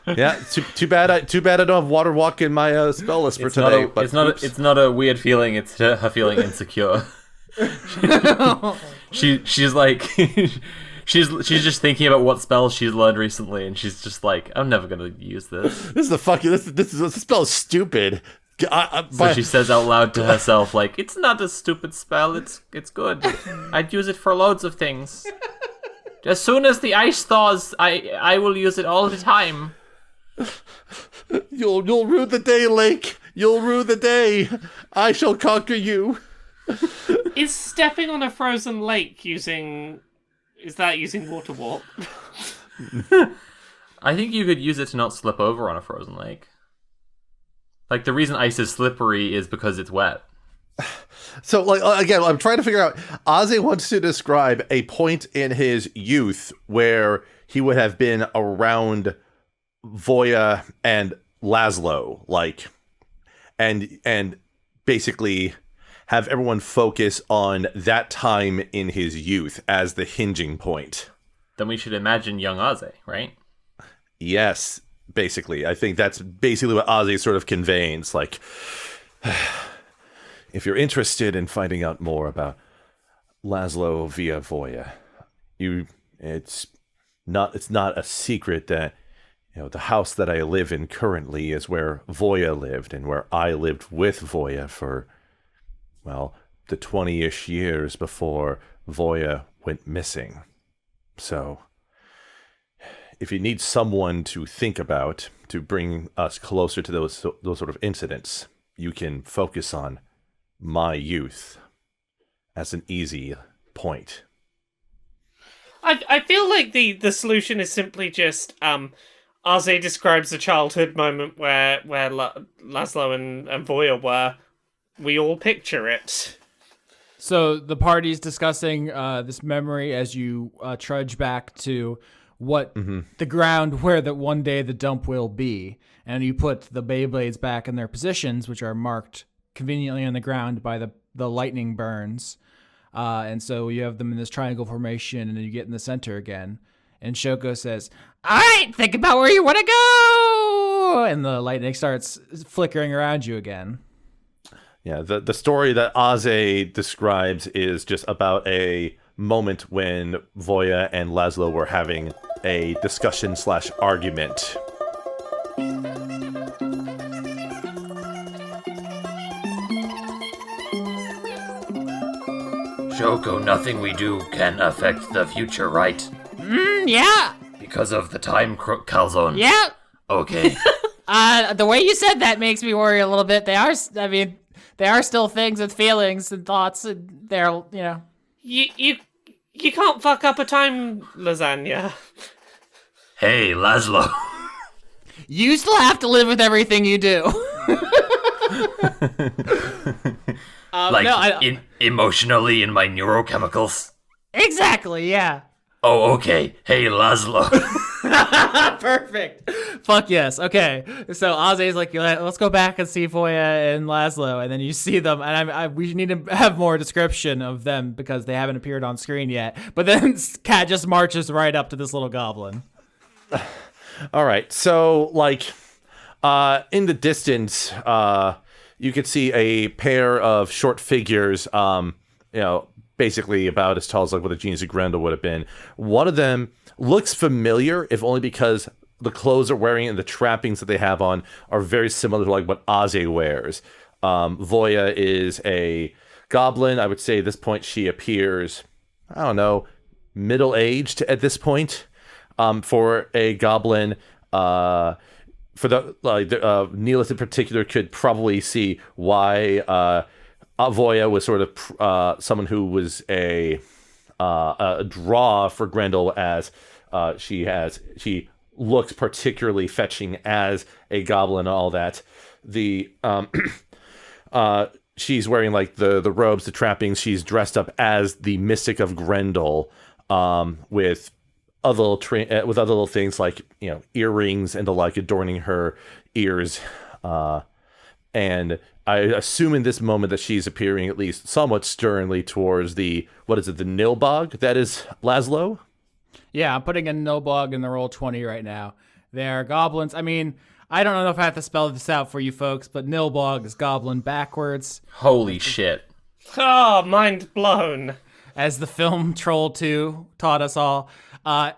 Yeah, too bad I don't have water walk in my spell list for today. It's not a weird feeling. It's her feeling insecure. She's like she's just thinking about what spells she's learned recently, and she's just like, I'm never gonna use this. This spell is stupid. So she says out loud to herself, like, it's not a stupid spell. It's good. I'd use it for loads of things. As soon as the ice thaws, I will use it all the time. You'll rue the day, Lake. You'll rue the day. I shall conquer you. Is stepping on a frozen lake using water walk? I think you could use it to not slip over on a frozen lake. Like, the reason ice is slippery is because it's wet. So, like, again, I'm trying to figure out, Ozzy wants to describe a point in his youth where he would have been around Voya and Laszlo, like, and basically have everyone focus on that time in his youth as the hinging point. Then we should imagine young Ozzy, right? Yes, basically. I think that's basically what Ozzy is sort of conveying. It's like, if you're interested in finding out more about Laszlo via Voya, it's not a secret that, you know, the house that I live in currently is where Voya lived and where I lived with Voya for, well, the 20-ish years before Voya went missing. So, if you need someone to think about to bring us closer to those sort of incidents, you can focus on my youth as an easy point. I feel like the solution is simply just Arze describes a childhood moment where Laszlo and Voya were. We all picture it. So the party's discussing this memory as you trudge back to what the ground where that one day the dump will be, and you put the Beyblades back in their positions, which are marked conveniently on the ground by the lightning burns. And so you have them in this triangle formation, and then you get in the center again. And Shoko says, "All right, think about where you want to go!" And the lightning starts flickering around you again. Yeah, the story that Aze describes is just about a moment when Voya and Laszlo were having a discussion/argument. Shoko, nothing we do can affect the future, right? Yeah. Because of the time calzone. Yeah. Okay. The way you said that makes me worry a little bit. They are still things with feelings and thoughts, and they're, you know. You can't fuck up a time lasagna. Hey, Laszlo. You still have to live with everything you do. Emotionally in my neurochemicals? Exactly, yeah. Oh, okay. Hey, Laszlo. Perfect. Fuck yes. Okay. So Aze's like, let's go back and see Voya and Laszlo, and then you see them, and we need to have more description of them because they haven't appeared on screen yet. But then Cat just marches right up to this little goblin. All right. So, like, in the distance, you could see a pair of short figures, basically about as tall as like what a Genius of Grendel would have been. One of them looks familiar, if only because the clothes they're wearing and the trappings that they have on are very similar to like what Aze wears. Voya is a goblin. I would say at this point she appears, I don't know, middle-aged at this point. For a goblin, for the Neellith in particular could probably see why Voya was sort of someone who was a draw for Grendel, as she looks particularly fetching as a goblin and all that. She's wearing like the robes, the trappings. She's dressed up as the Mystic of Grendel, with other little things like, you know, earrings and the like adorning her ears. And I assume in this moment that she's appearing at least somewhat sternly towards the Nilbog? That is Laszlo? Yeah, I'm putting a Nilbog in the roll 20 right now. They're goblins. I mean, I don't know if I have to spell this out for you folks, but Nilbog is goblin backwards. Holy shit. Oh, mind blown. As the film Troll 2 taught us all.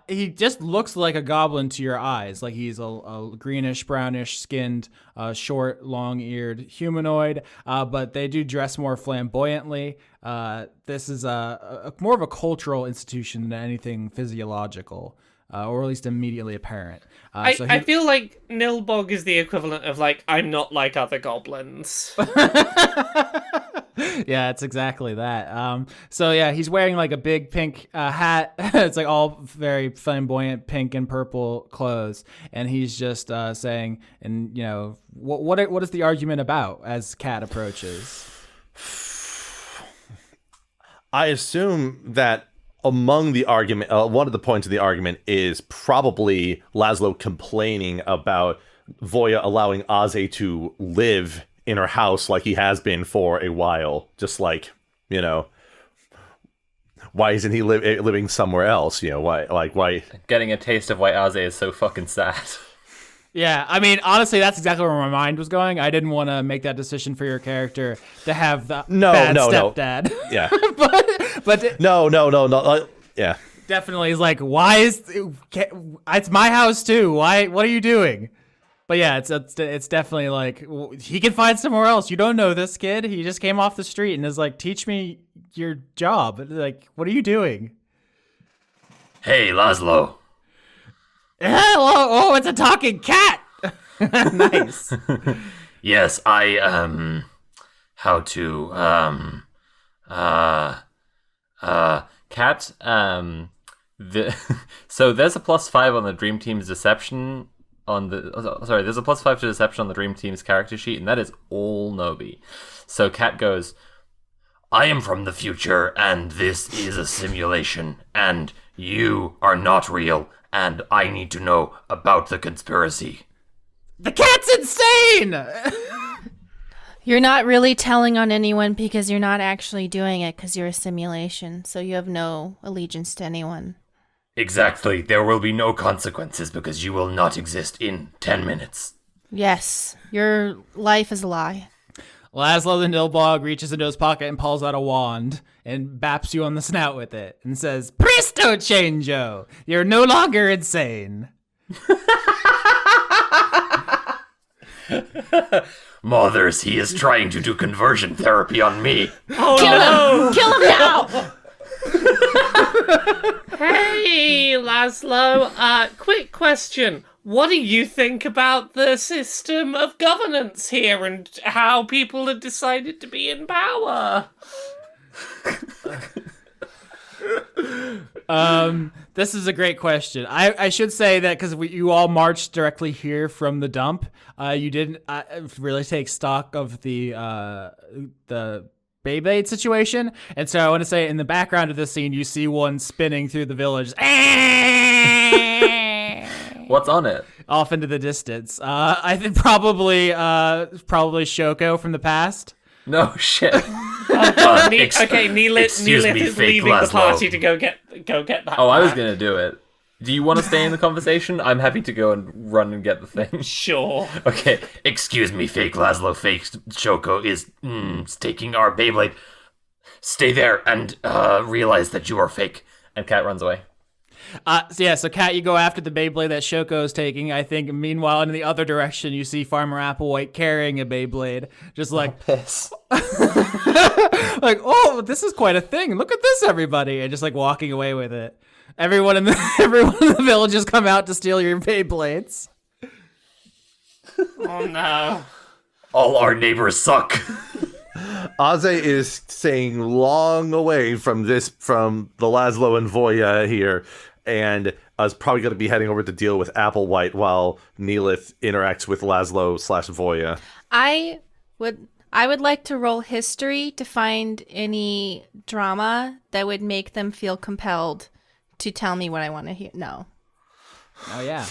He just looks like a goblin to your eyes. Like he's a greenish, brownish skinned, short, long-eared humanoid. But they do dress more flamboyantly. This is a more of a cultural institution than anything physiological, or at least immediately apparent. I feel like Nilbog is the equivalent of like, I'm not like other goblins. Yeah, it's exactly that. So yeah, he's wearing like a big pink hat. It's like all very flamboyant pink and purple clothes, and he's just saying, and you know, what is the argument about as Cat approaches? I assume that among the argument, one of the points of the argument is probably Laszlo complaining about Voya allowing Aze to live in her house like he has been for a while. Just like, you know, why isn't he living somewhere else? You know, why? Getting a taste of why Aze is so fucking sad. Yeah, I mean, honestly, that's exactly where my mind was going. I didn't want to make that decision for your character to have the bad stepdad. No. Yeah. but No. Yeah. Definitely is like, why it's my house too. Why? What are you doing? But yeah, it's definitely like, he can find somewhere else. You don't know this kid. He just came off the street and is like, teach me your job. Like, what are you doing? Hey, Laszlo. Oh, it's a talking cat. Nice. Yes, I, Cat, so there's a +5 on the Dream Team's deception there's a +5 to deception on the Dream Team's character sheet, and that is all Nobi. So Cat goes, I am from the future, and this is a simulation, and you are not real, and I need to know about the conspiracy. The cat's insane! You're not really telling on anyone because you're not actually doing it because you're a simulation, so you have no allegiance to anyone. Exactly. There will be no consequences because you will not exist in 10 minutes. Yes, your life is a lie. Laszlo the Nilbog reaches into his pocket and pulls out a wand and baps you on the snout with it and says, Presto changeo! You're no longer insane. Mothers, he is trying to do conversion therapy on me. Oh, Kill him now! Hey, Laszlo. Quick question. What do you think about the system of governance here and how people have decided to be in power? This is a great question. I should say that because you all marched directly here from the dump, you didn't really take stock of the Beyblade situation, and so I want to say in the background of this scene, you see one spinning through the village. what's on it? Off into the distance. I think probably Shoko from the past. No shit. Neellith is leaving the party to go get that. Oh, I was gonna do it. Do you want to stay in the conversation? I'm happy to go and run and get the thing. Sure. Okay, excuse me, fake Laszlo. Fake Shoko is taking our Beyblade. Stay there and realize that you are fake. And Cat runs away. So Kat, you go after the Beyblade that Shoko's taking, I think. Meanwhile, in the other direction, you see Farmer Applewhite carrying a Beyblade. Just like, Piss. like, oh, this is quite a thing. Look at this, everybody. And just like walking away with it. Everyone in the village has come out to steal your Beyblades. Oh no. All our neighbors suck. Aze is staying long away from the Laszlo and Voya here, and is probably going to be heading over to deal with Applewhite while Neellith interacts with Laszlo/Voya. I would like to roll history to find any drama that would make them feel compelled to tell me what I want to hear. No. Oh, yeah.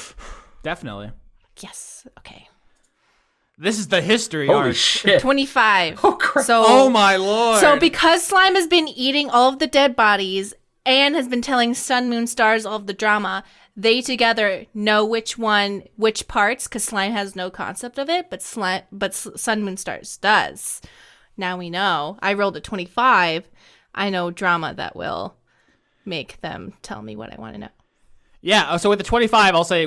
Definitely. Yes. Okay. This is the history Holy arc. shit. 25. Oh, crap. So, Oh, my lord. So because Slime has been eating all of the dead bodies and has been telling Sun, Moon, Stars all of the drama, they together know which parts, because Slime has no concept of it, but Sun, Moon, Stars does. Now we know. I rolled a 25. I know drama that will make them tell me what I want to know. Yeah, so with the 25, I'll say,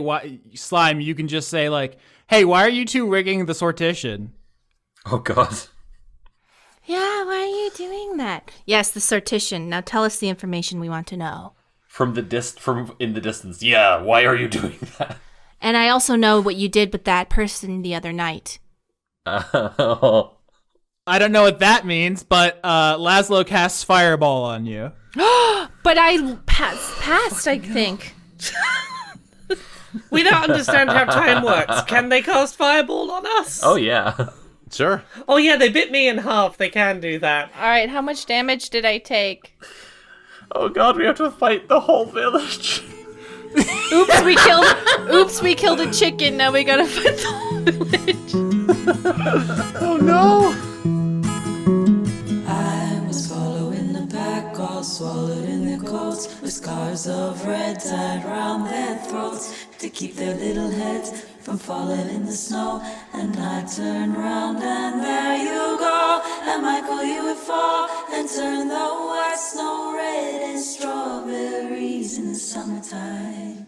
Slime, you can just say, like, hey, why are you two rigging the sortition? Oh, God. Yeah, why are you doing that? Yes, the sortition. Now tell us the information we want to know. From in the distance. Yeah, why are you doing that? And I also know what you did with that person the other night. Oh. I don't know what that means, but Laszlo casts Fireball on you. But I passed, I think. We don't understand how time works. Can they cast Fireball on us? Oh, yeah. Sure. Oh yeah, they bit me in half. They can do that. All right, how much damage did I take? Oh, God, we have to fight the whole village. Oops, we killed a chicken. Now we gotta fight the whole village. Oh no! I was following the pack, all swallowed in their coats, with scarves of red tied round their throats to keep their little heads from falling in the snow. And I turned round and there you go, and Michael, you would fall and turn the white snow red and strawberries in the summertime.